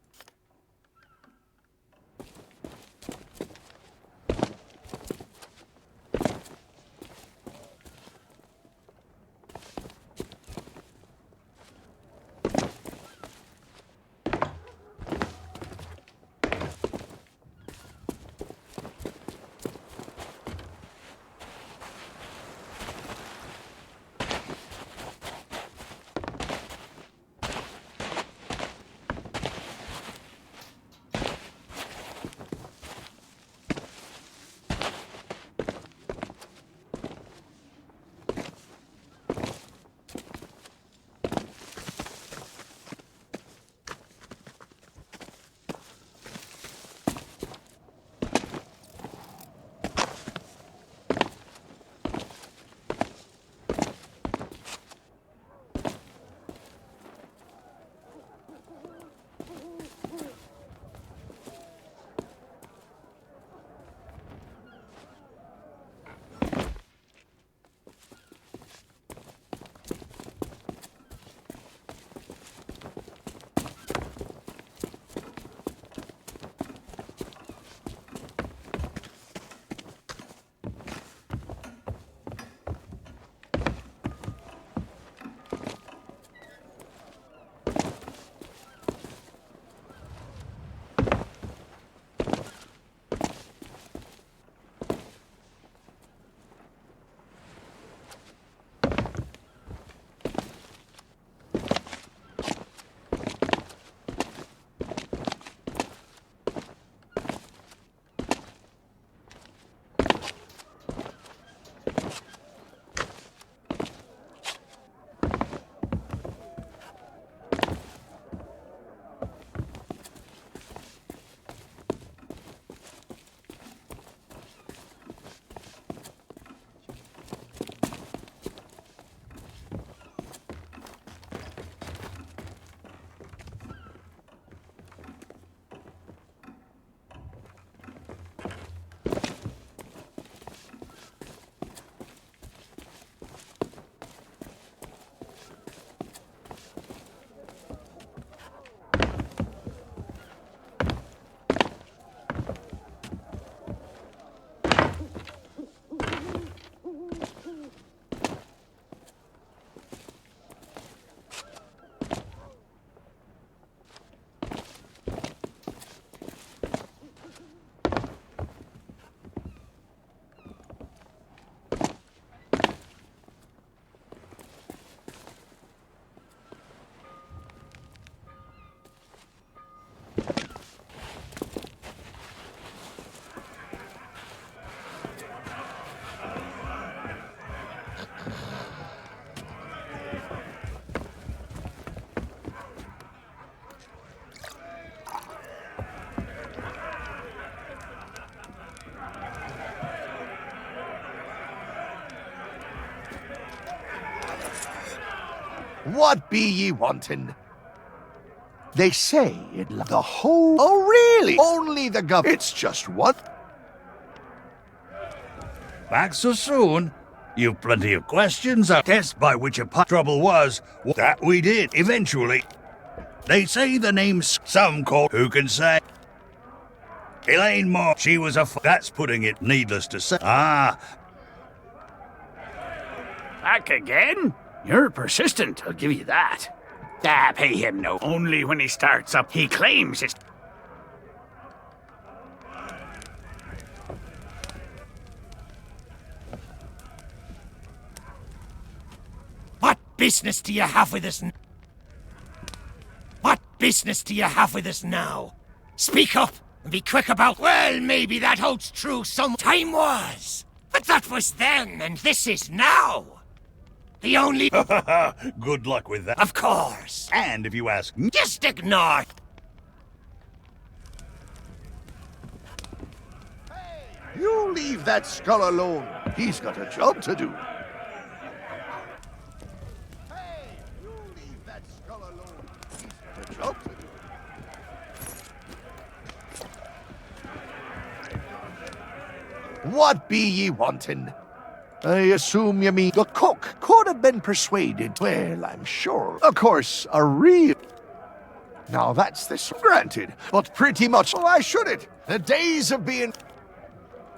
What be ye wanting? They say the whole... Oh, really? Only the governor. It's just one... Back so soon? You've plenty of questions. A test by which a trouble was. That we did, eventually. They say the name's some call. Who can say? Elaine Moore, she was a that's putting it needless to say. Ah. Back again? You're persistent, I'll give you that. Ah, pay him no. Only when he starts up, he claims it's... What business do you have with us? What business do you have with us now? Speak up and be quick about. Well, maybe that holds true some time was, but that was then, and this is now. The only. Good luck with that. Of course. And if you ask me, just ignore. You leave that skull alone. He's got a job to do. What be ye wanting? I assume you mean the cook could have been persuaded. Well, I'm sure. Of course, a real... Now that's this granted, but pretty much why should it? The days of being...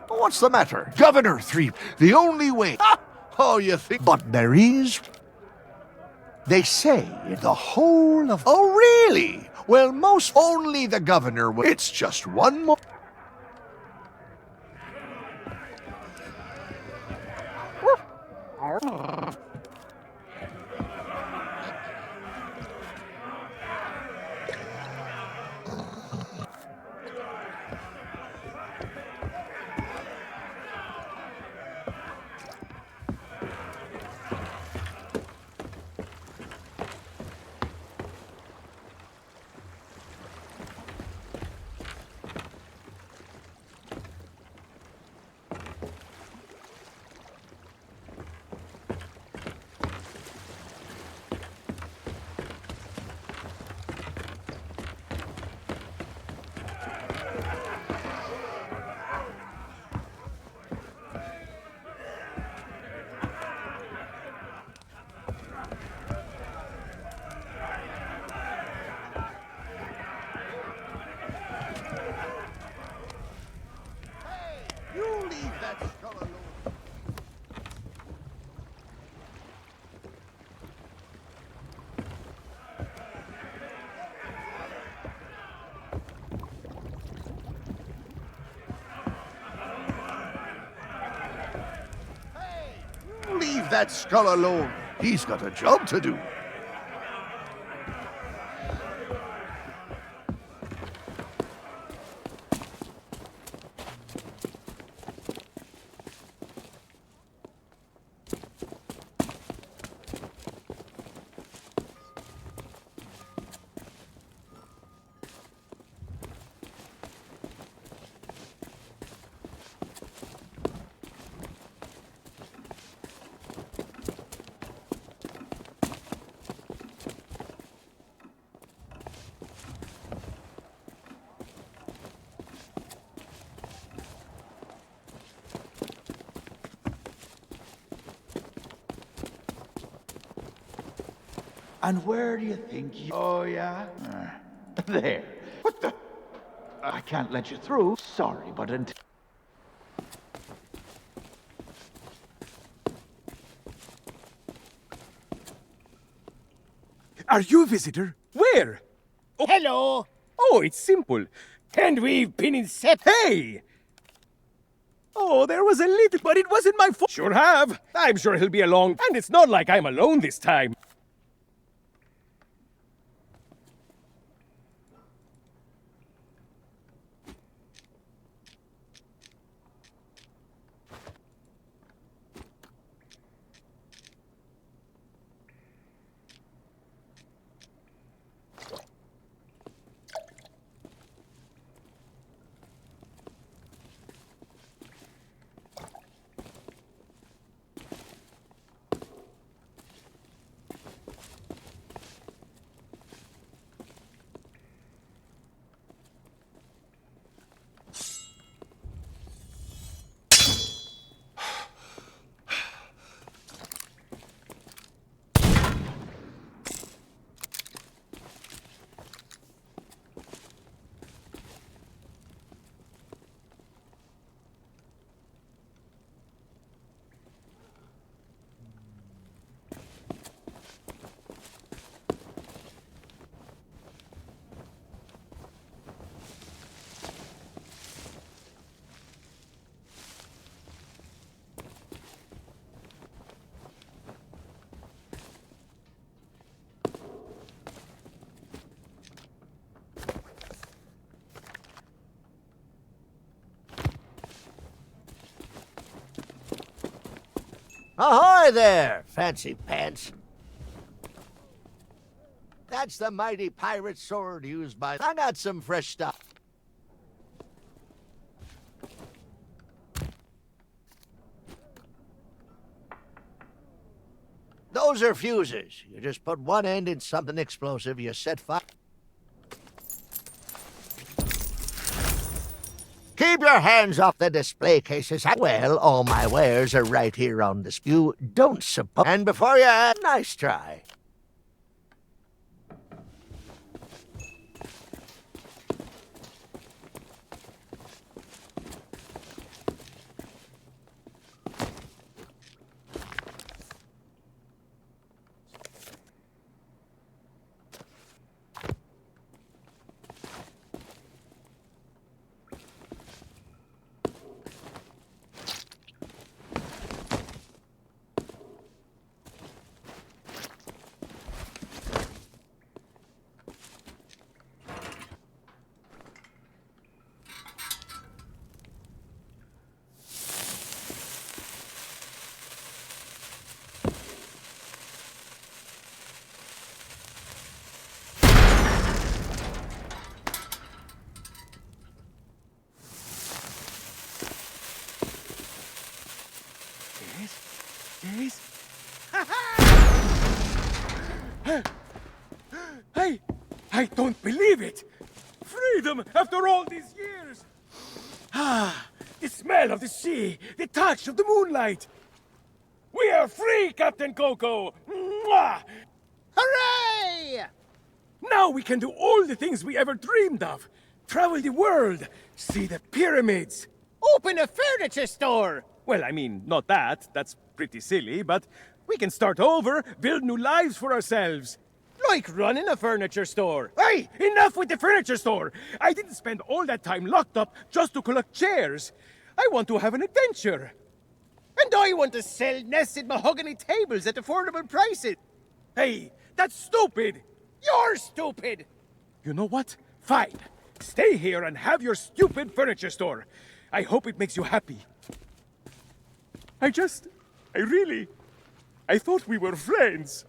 What's the matter? Governor Three, the only way... Oh, you think... But there is... They say the whole of... Oh, really? Well, most only the governor will... It's just one more... Leave that skull alone. He's got a job to do. And where do you think you... Oh, yeah? There. What the... I can't let you through. Sorry, but until... Are you a visitor? Where? Oh. Hello. Oh, it's simple. And we've been incepted. Hey! Oh, there was a little, but it wasn't my fault. Sure have. I'm sure he'll be along, and it's not like I'm alone this time. Ahoy there, fancy pants. That's the mighty pirate sword used by... I got some fresh stuff. Those are fuses. You just put one end in something explosive, you set fire. Keep your hands off the display cases. Well, all my wares are right here on display. You don't suppose... And before you... Nice try. I don't believe it! Freedom after all these years! Ah, the smell of the sea, the touch of the moonlight! We are free, Captain Coco! Mwah! Hooray! Now we can do all the things we ever dreamed of. Travel the world, see the pyramids. Open a furniture store! Well, I mean, not that. That's pretty silly, but we can start over, build new lives for ourselves. Like running a furniture store. Hey, enough with the furniture store! I didn't spend all that time locked up just to collect chairs. I want to have an adventure. And I want to sell nested mahogany tables at affordable prices. Hey, that's stupid! You're stupid! You know what? Fine. Stay here and have your stupid furniture store. I hope it makes you happy. I thought we were friends.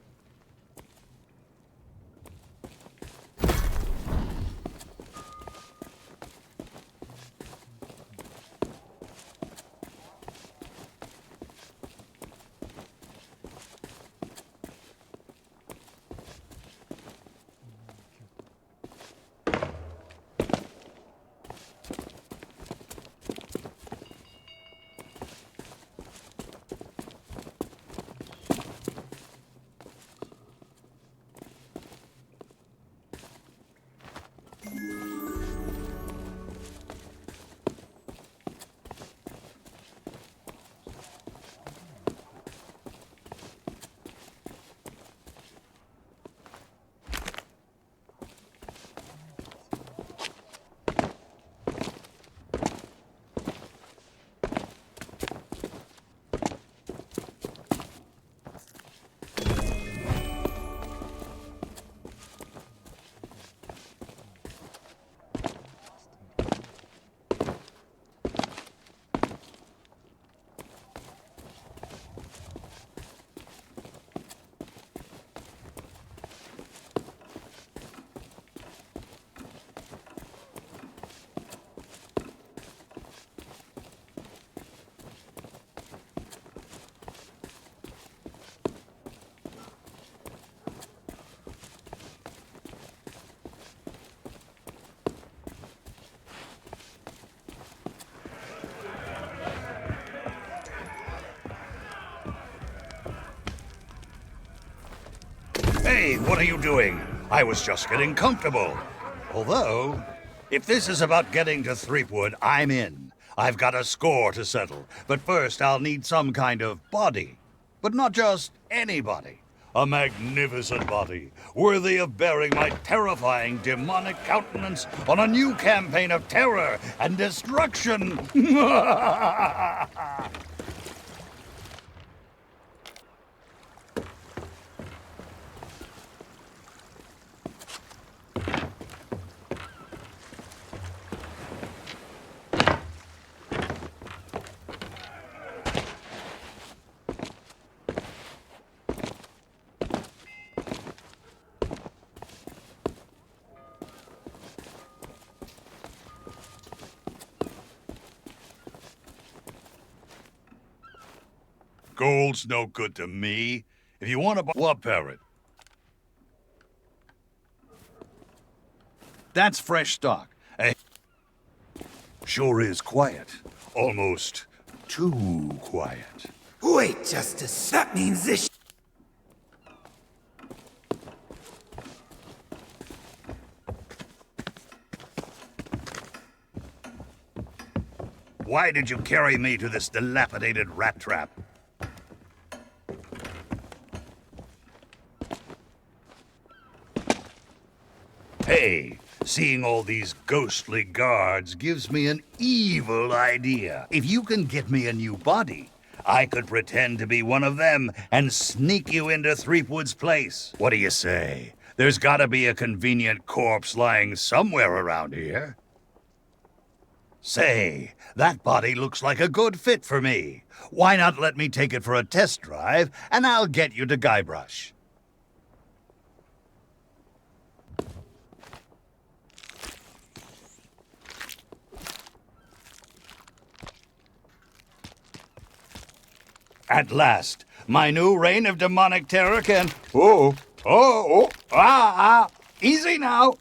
Hey, what are you doing? I was just getting comfortable. Although, if this is about getting to Threepwood, I'm in. I've got a score to settle. But first, I'll need some kind of body. But not just any body. A magnificent body, worthy of bearing my terrifying demonic countenance on a new campaign of terror and destruction. Gold's no good to me. If you want to buy... What parrot? That's fresh stock. Sure is quiet. Almost too quiet. Wait just a sec. That means this. Why did you carry me to this dilapidated rat trap? Hey, seeing all these ghostly guards gives me an evil idea. If you can get me a new body, I could pretend to be one of them and sneak you into Threepwood's place. What do you say? There's gotta be a convenient corpse lying somewhere around here. Say, that body looks like a good fit for me. Why not let me take it for a test drive, and I'll get you to Guybrush. At last, my new reign of demonic terror can... Easy now!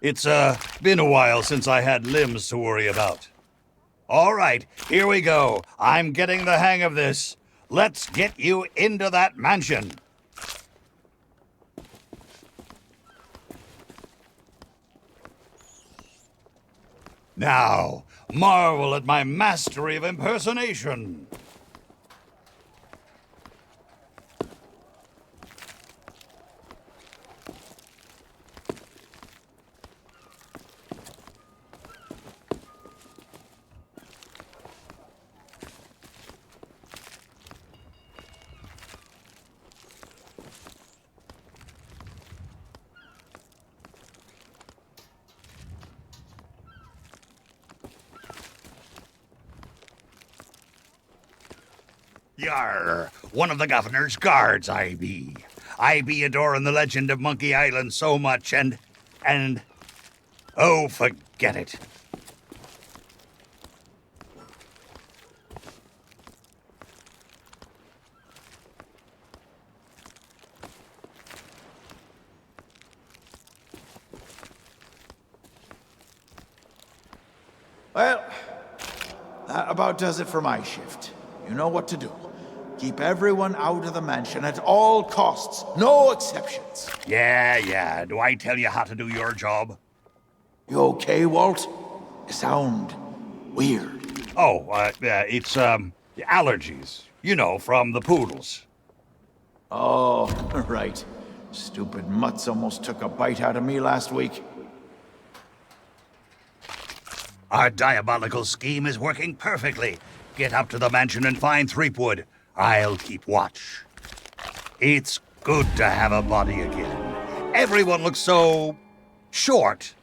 It's, been a while since I had limbs to worry about. All right, here we go. I'm getting the hang of this. Let's get you into that mansion. Now, marvel at my mastery of impersonation. Yarr, one of the governor's guards I be. I be adoring the legend of Monkey Island so much and... Oh, forget it. Well, that about does it for my shift. You know what to do. Keep everyone out of the mansion at all costs. No exceptions. Yeah. Do I tell you how to do your job? You okay, Walt? You sound weird. Oh, it's, allergies. You know, from the poodles. Oh, right. Stupid mutts almost took a bite out of me last week. Our diabolical scheme is working perfectly. Get up to the mansion and find Threepwood. I'll keep watch. It's good to have a body again. Everyone looks so... short.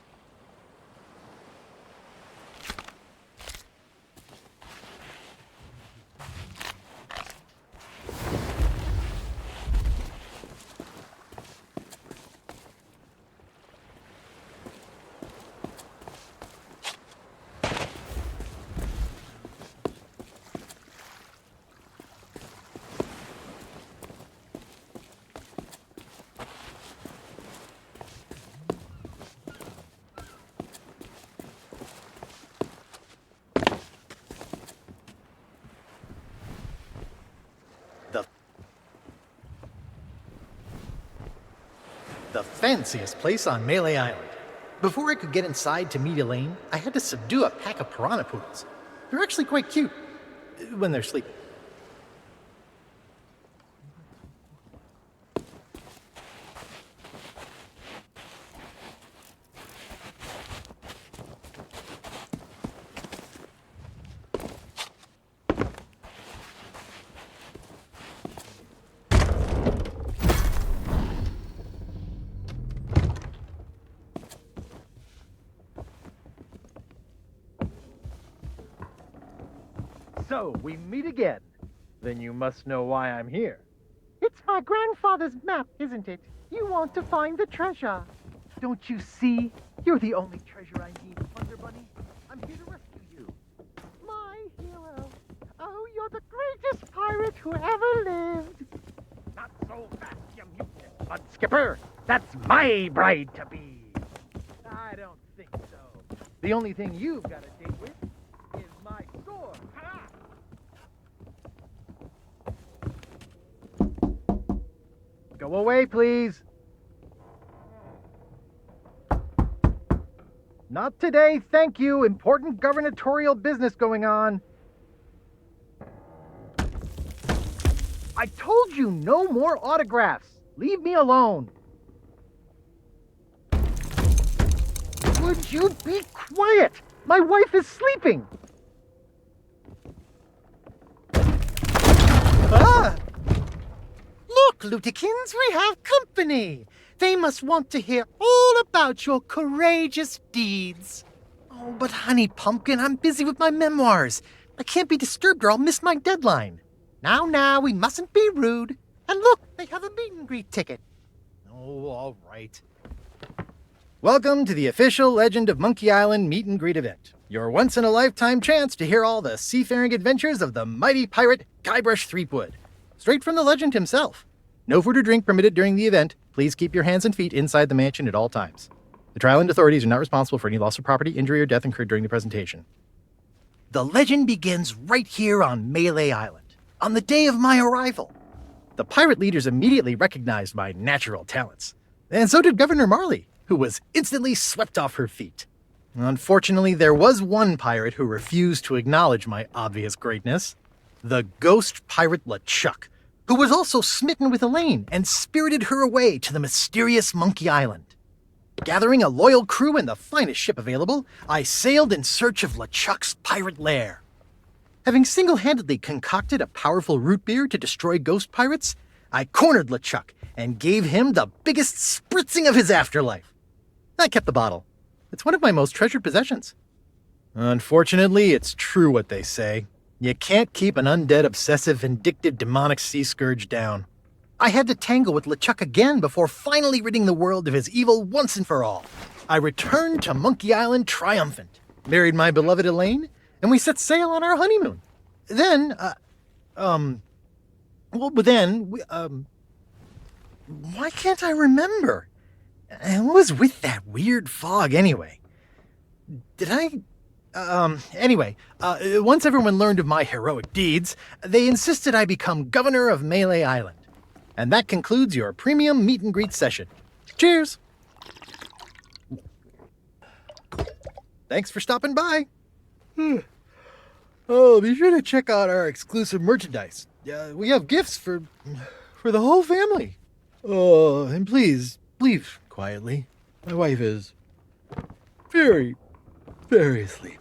The fanciest place on Melee Island. Before I could get inside to meet Elaine, I had to subdue a pack of piranha poodles. They're actually quite cute when they're sleeping. So, we meet again. Then you must know why I'm here. It's my grandfather's map, isn't it? You want to find the treasure. Don't you see? You're the only treasure I need, Thunder Bunny. I'm here to rescue you. My hero. Oh, you're the who ever lived. Not so fast, you mutant. But Skipper, that's my bride-to-be. I don't think so. The only thing you've got to date with is my sword. Ha! Go away, please. Not today, thank you. Important gubernatorial business going on. I told you no more autographs. Leave me alone. Would you be quiet? My wife is sleeping. Ah! Look, Lutikins, we have company. They must want to hear all about your courageous deeds. Oh, but honey pumpkin, I'm busy with my memoirs. I can't be disturbed or I'll miss my deadline. Now, we mustn't be rude. And look, they have a meet and greet ticket. Oh, all right. Welcome to the official Legend of Monkey Island meet and greet event. Your once-in-a-lifetime chance to hear all the seafaring adventures of the mighty pirate Guybrush Threepwood. Straight from the legend himself. No food or drink permitted during the event. Please keep your hands and feet inside the mansion at all times. The Trial and authorities are not responsible for any loss of property, injury, or death incurred during the presentation. The legend begins right here on Melee Island, on the day of my arrival. The pirate leaders immediately recognized my natural talents. And so did Governor Marley, who was instantly swept off her feet. Unfortunately, there was one pirate who refused to acknowledge my obvious greatness. The ghost pirate LeChuck, who was also smitten with Elaine and spirited her away to the mysterious Monkey Island. Gathering a loyal crew and the finest ship available, I sailed in search of LeChuck's pirate lair. Having single-handedly concocted a powerful root beer to destroy ghost pirates, I cornered LeChuck and gave him the biggest spritzing of his afterlife. I kept the bottle. It's one of my most treasured possessions. Unfortunately, it's true what they say. You can't keep an undead, obsessive, vindictive, demonic sea scourge down. I had to tangle with LeChuck again before finally ridding the world of his evil once and for all. I returned to Monkey Island triumphant, married my beloved Elaine, and we set sail on our honeymoon. Then, why can't I remember? And what was with that weird fog anyway? Once everyone learned of my heroic deeds, they insisted I become governor of Melee Island. And that concludes your premium meet and greet session. Cheers! Thanks for stopping by. Oh, be sure to check out our exclusive merchandise. We have gifts for the whole family. Oh, and please, leave quietly. My wife is very, very sleepy.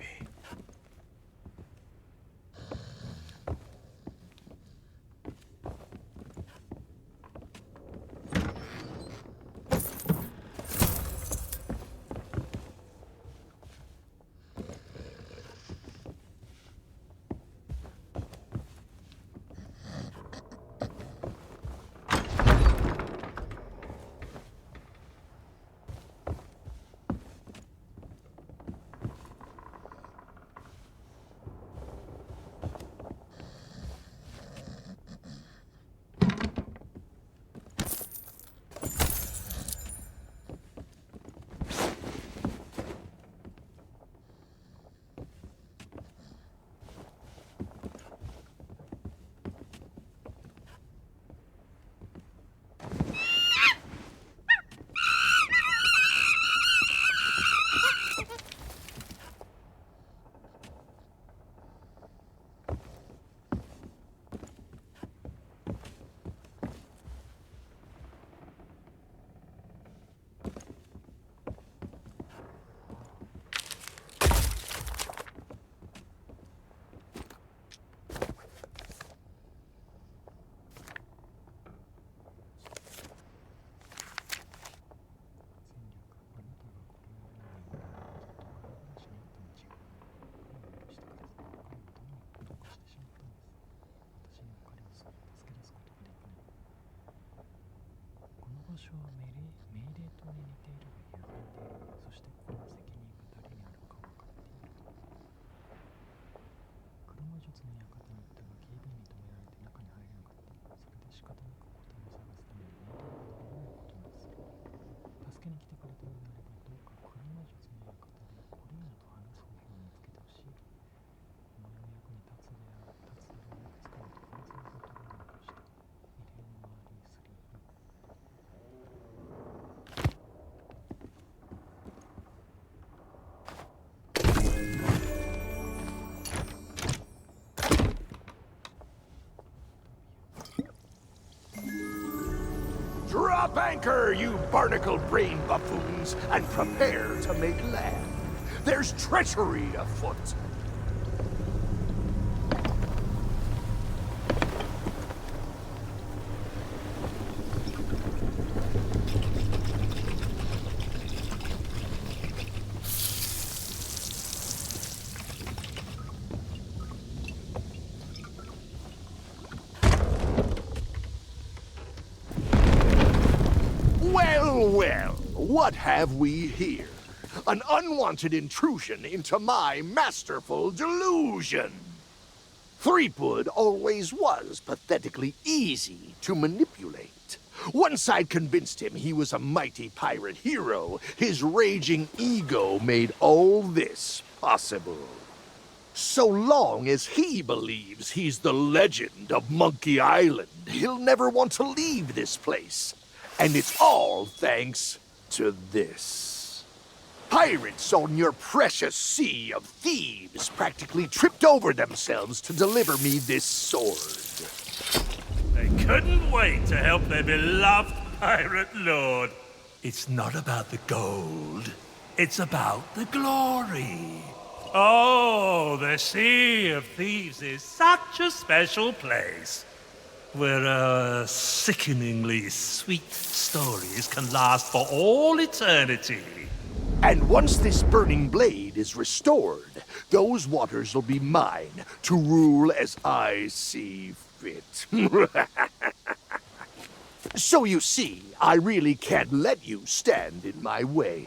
Drop anchor, you barnacle-brained buffoons, and prepare to make land. There's treachery afoot. Well, what have we here? An unwanted intrusion into my masterful delusion. Threepwood always was pathetically easy to manipulate. Once I'd convinced him he was a mighty pirate hero, his raging ego made all this possible. So long as he believes he's the legend of Monkey Island, he'll never want to leave this place. And it's all thanks to this. Pirates on your precious sea of thieves practically tripped over themselves to deliver me this sword. They couldn't wait to help their beloved pirate lord. It's not about the gold. It's about the glory. Oh, the Sea of Thieves is such a special place, where our sickeningly sweet stories can last for all eternity. And once this burning blade is restored, those waters will be mine to rule as I see fit. So you see, I really can't let you stand in my way.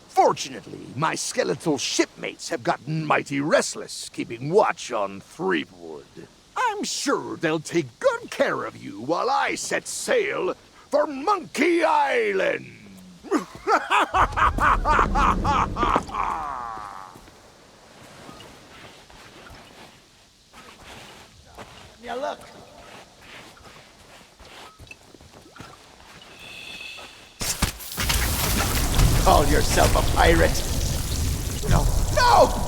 Fortunately, my skeletal shipmates have gotten mighty restless, keeping watch on Threepwood. I'm sure they'll take good care of you while I set sail for Monkey Island! Yeah, look. Call yourself a pirate? No. No!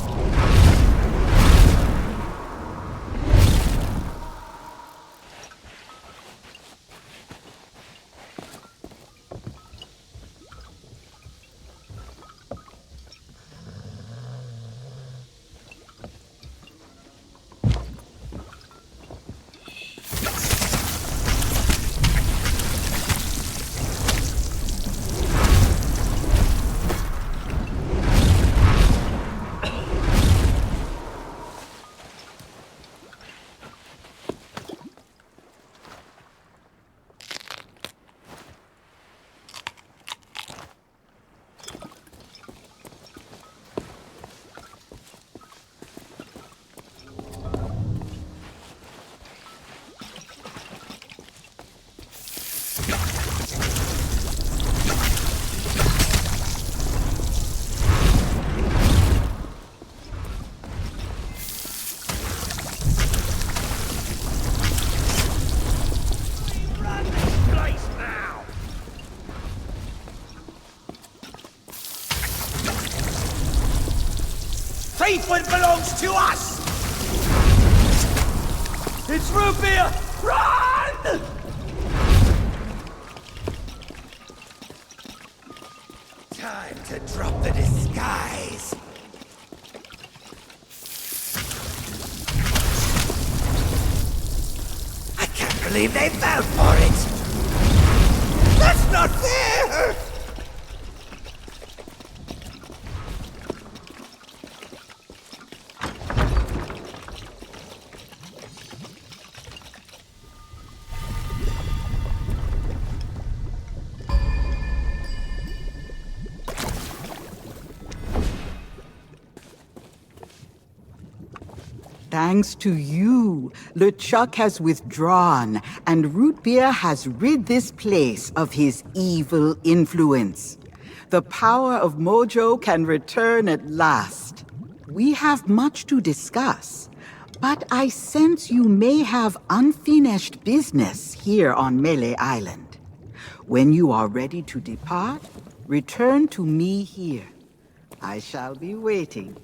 Threepwood belongs to us! It's root beer! Run! Time to drop the disguise. I can't believe they fell for it! That's not fair! Thanks to you, LeChuck has withdrawn, and Root Beer has rid this place of his evil influence. The power of Mojo can return at last. We have much to discuss, but I sense you may have unfinished business here on Melee Island. When you are ready to depart, return to me here. I shall be waiting.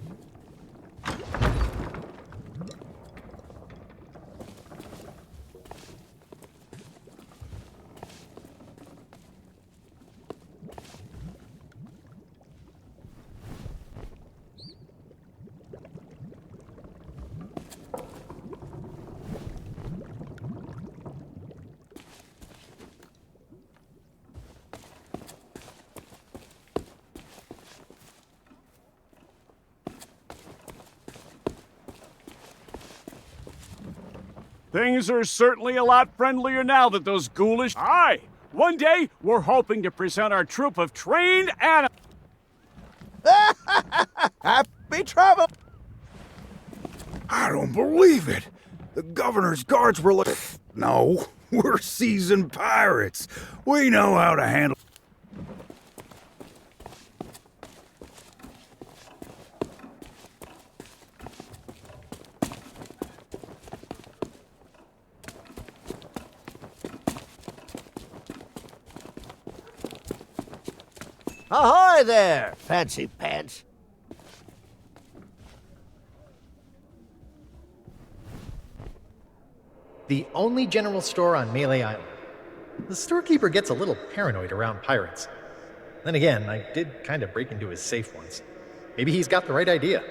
Things are certainly a lot friendlier now that those ghoulish... Aye! One day, we're hoping to present our troop of trained animals... Happy travel! I don't believe it. The governor's guards were like... No, we're seasoned pirates. We know how to handle... Ahoy there, fancy pants. The only general store on Melee Island. The storekeeper gets a little paranoid around pirates. Then again, I did kind of break into his safe once. Maybe he's got the right idea.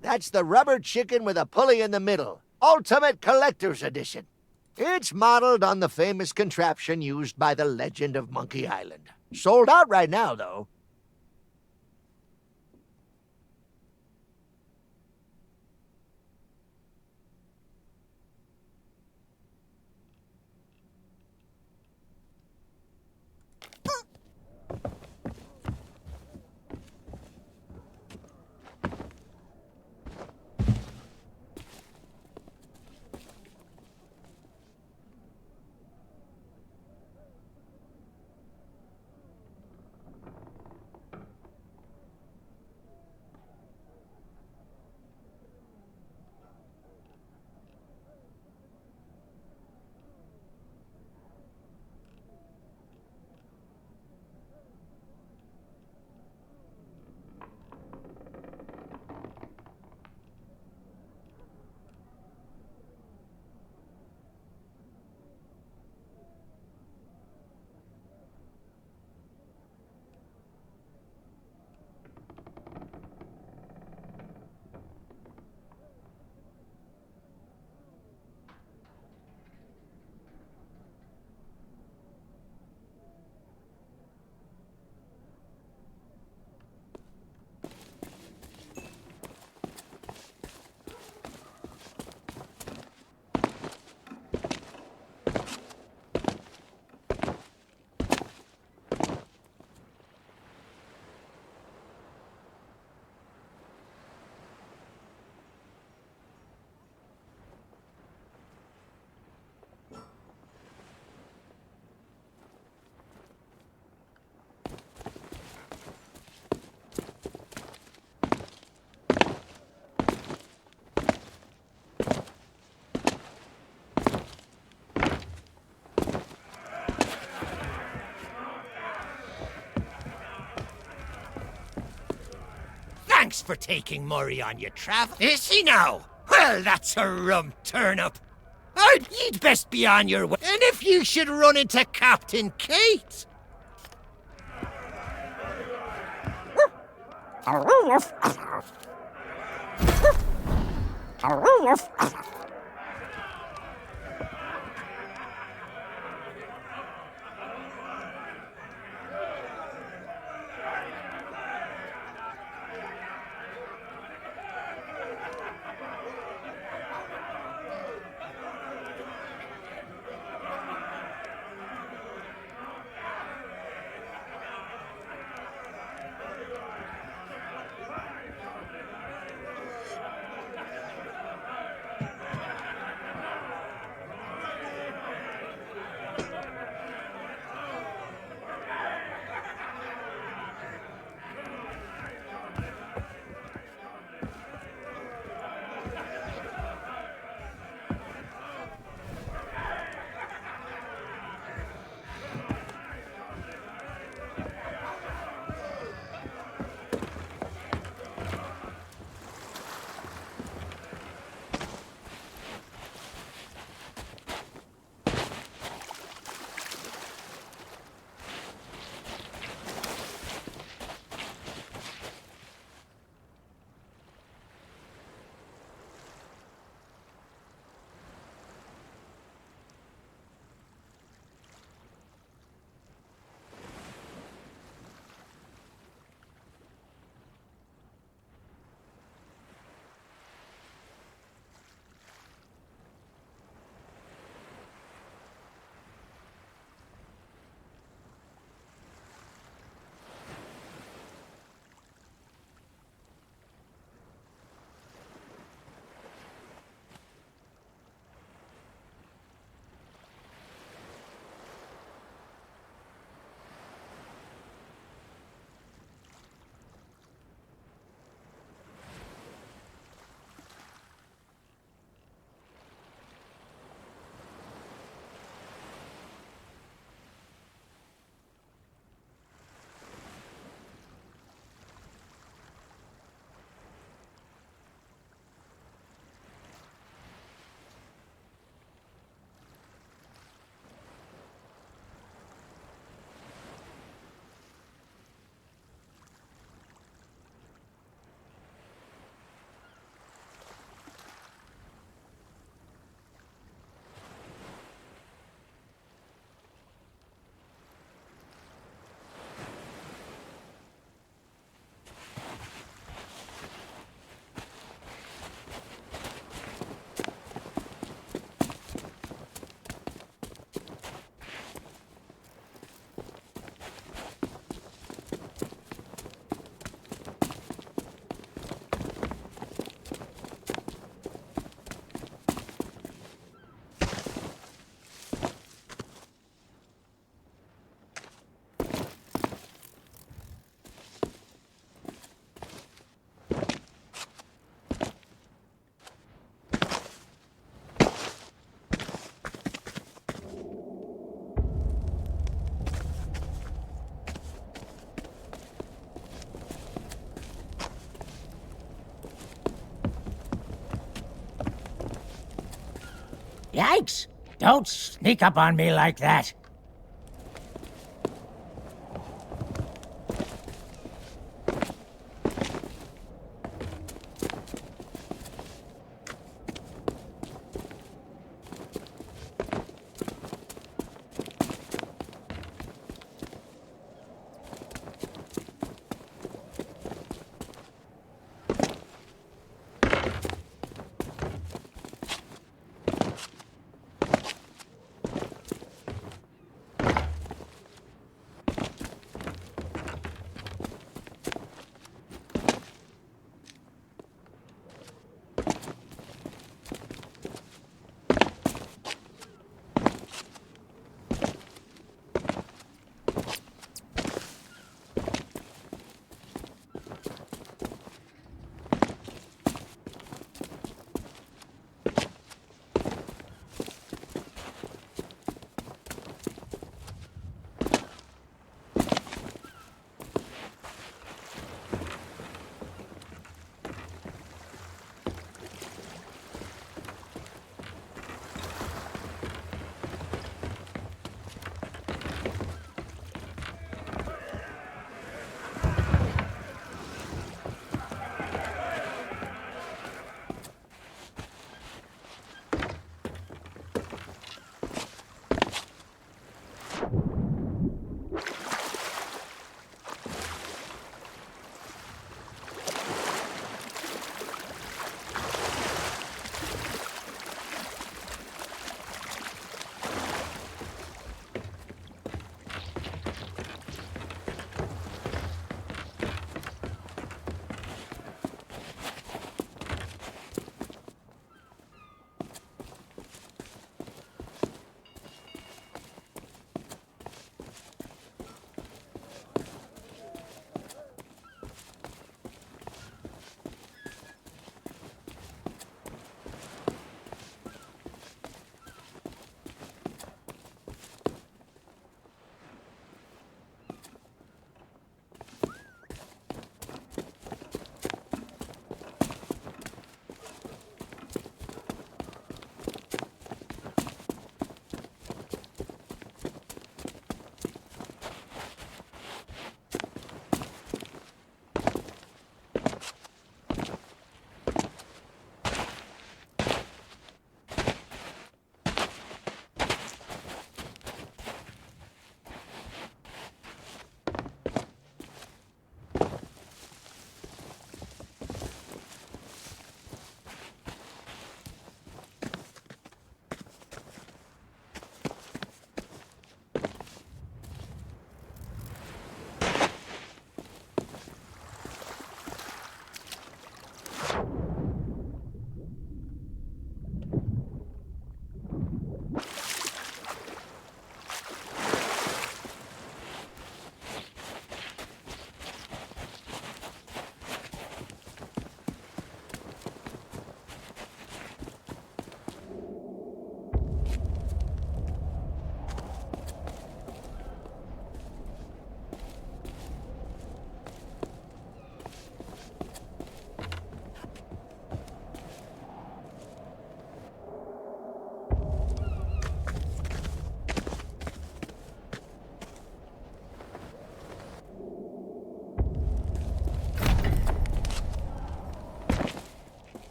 That's the rubber chicken with a pulley in the middle. Ultimate Collector's Edition. It's modeled on the famous contraption used by the legend of Monkey Island. Sold out right now, though. Thanks for taking Murray on your travel. Is he now? Well, that's a rum turn-up. You'd best be on your way. And if you should run into Captain Kate... Yikes! Don't sneak up on me like that.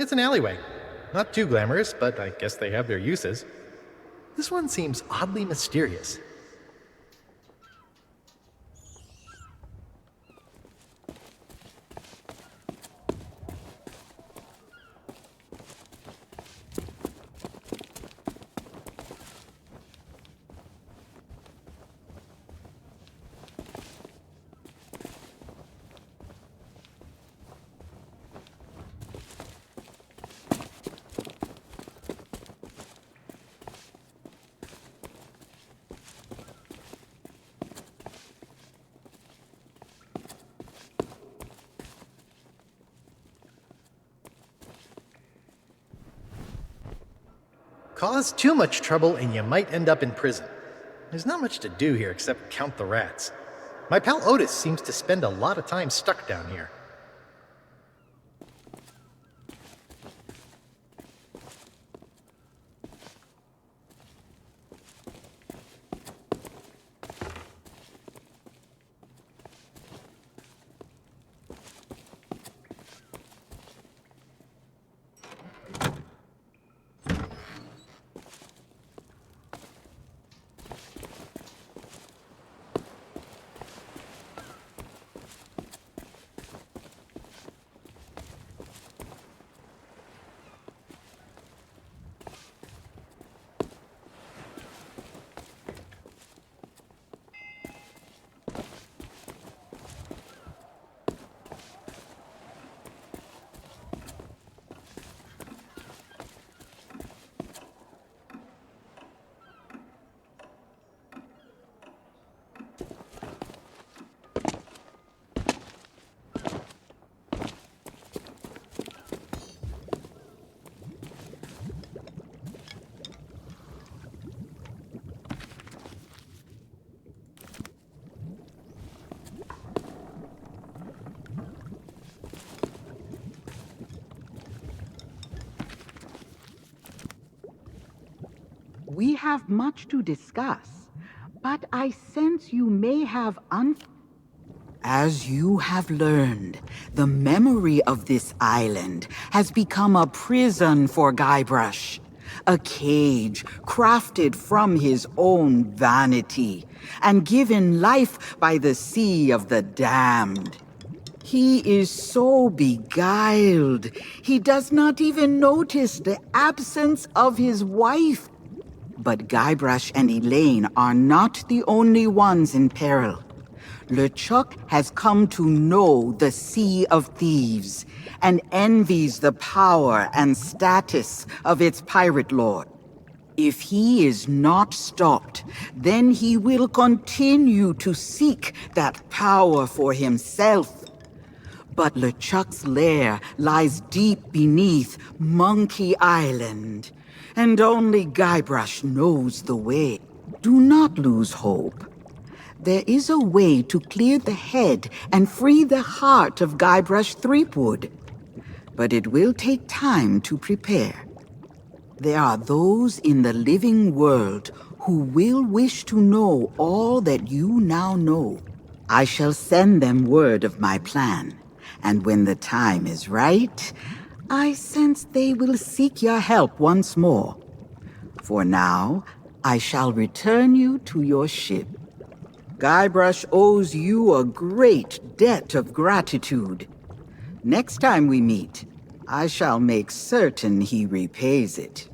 it's an alleyway. Not too glamorous, but I guess they have their uses. This one seems oddly mysterious. Cause too much trouble and you might end up in prison. There's not much to do here except count the rats. My pal Otis seems to spend a lot of time stuck down here. We have much to discuss, but I sense you may have As you have learned, the memory of this island has become a prison for Guybrush. A cage crafted from his own vanity and given life by the sea of the damned. He is so beguiled, he does not even notice the absence of his wife. But Guybrush and Elaine are not the only ones in peril. LeChuck has come to know the Sea of Thieves and envies the power and status of its pirate lord. If he is not stopped, then he will continue to seek that power for himself. But LeChuck's lair lies deep beneath Monkey Island, and only Guybrush knows the way. Do not lose hope. There is a way to clear the head and free the heart of Guybrush Threepwood. But it will take time to prepare. There are those in the living world who will wish to know all that you now know. I shall send them word of my plan, and when the time is right, I sense they will seek your help once more. For now, I shall return you to your ship. Guybrush owes you a great debt of gratitude. Next time we meet, I shall make certain he repays it.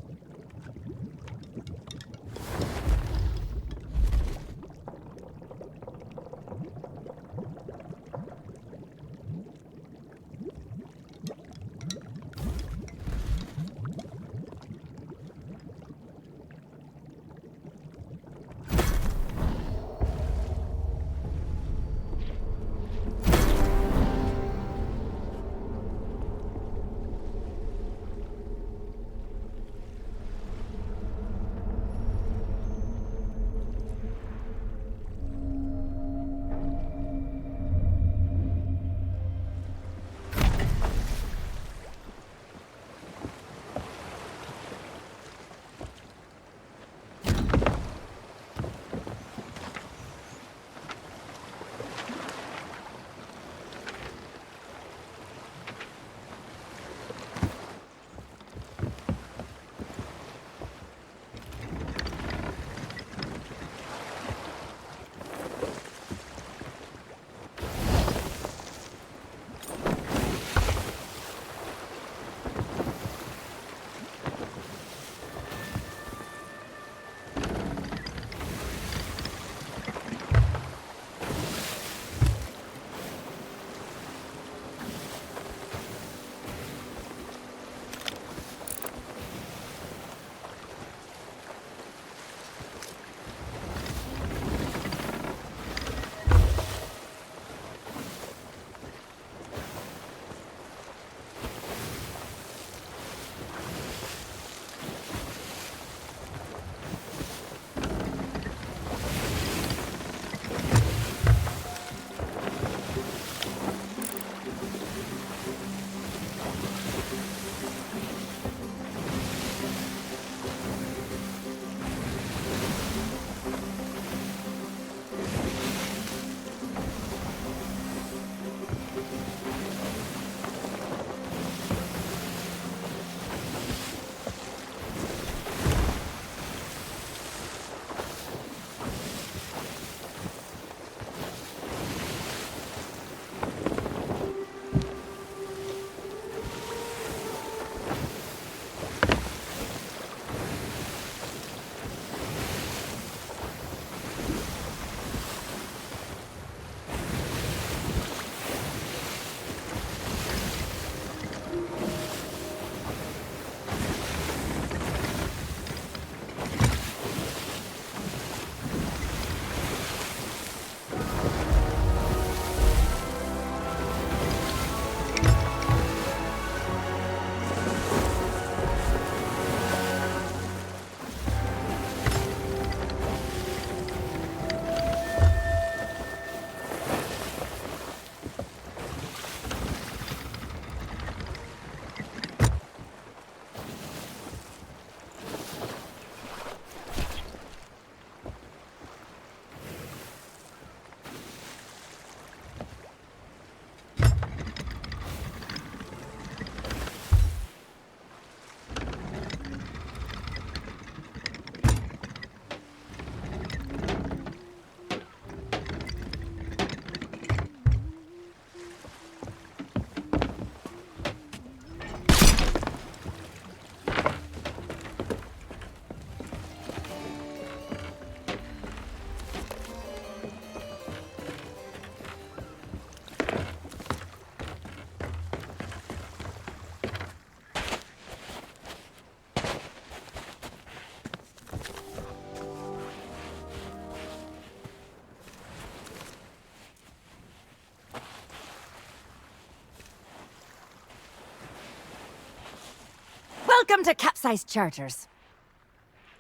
Welcome to Capsized Charters.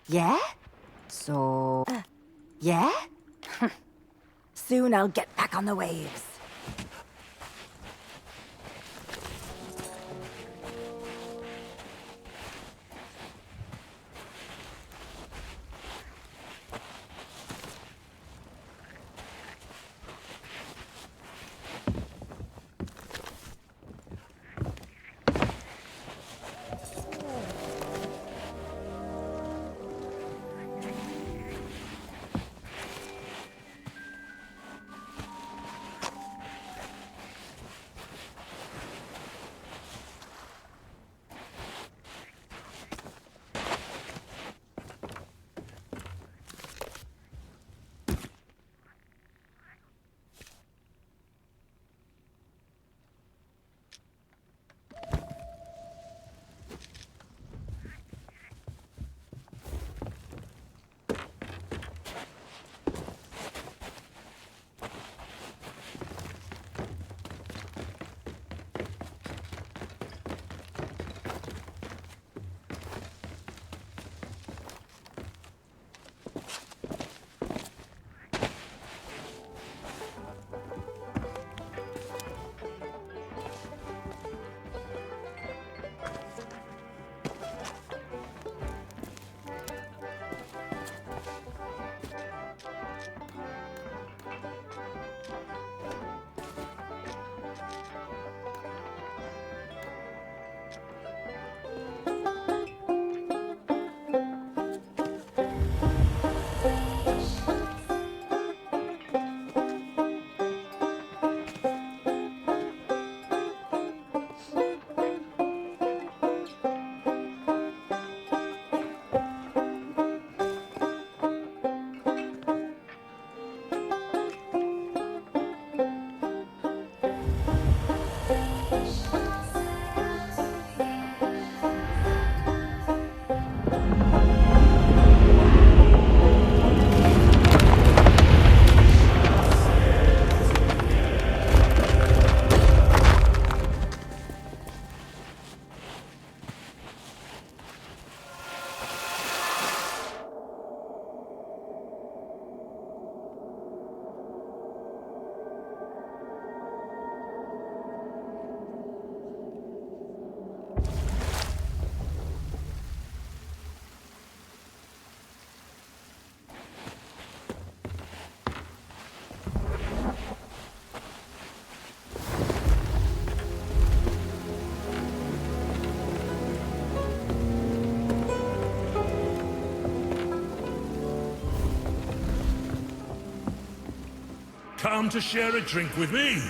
Yeah? So... yeah? Soon I'll get back on the waves. Come to share a drink with me.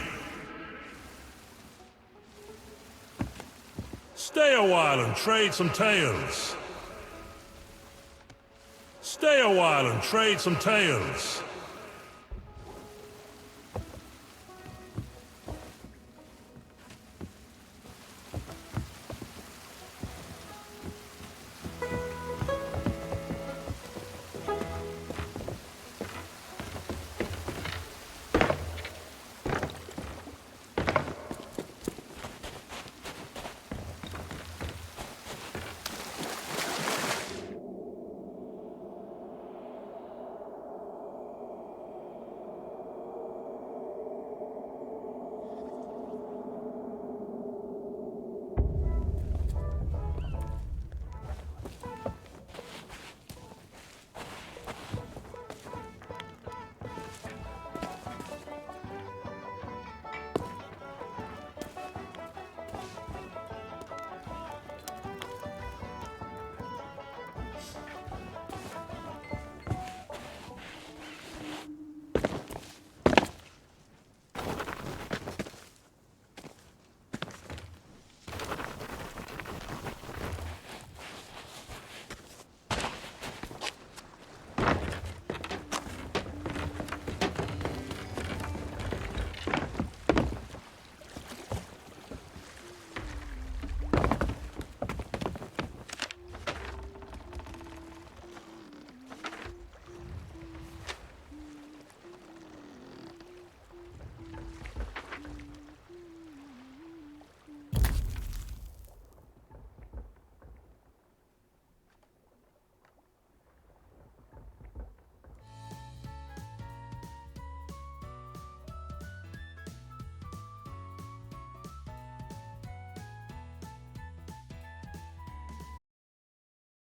Stay a while and trade some tales. Stay a while and trade some tales.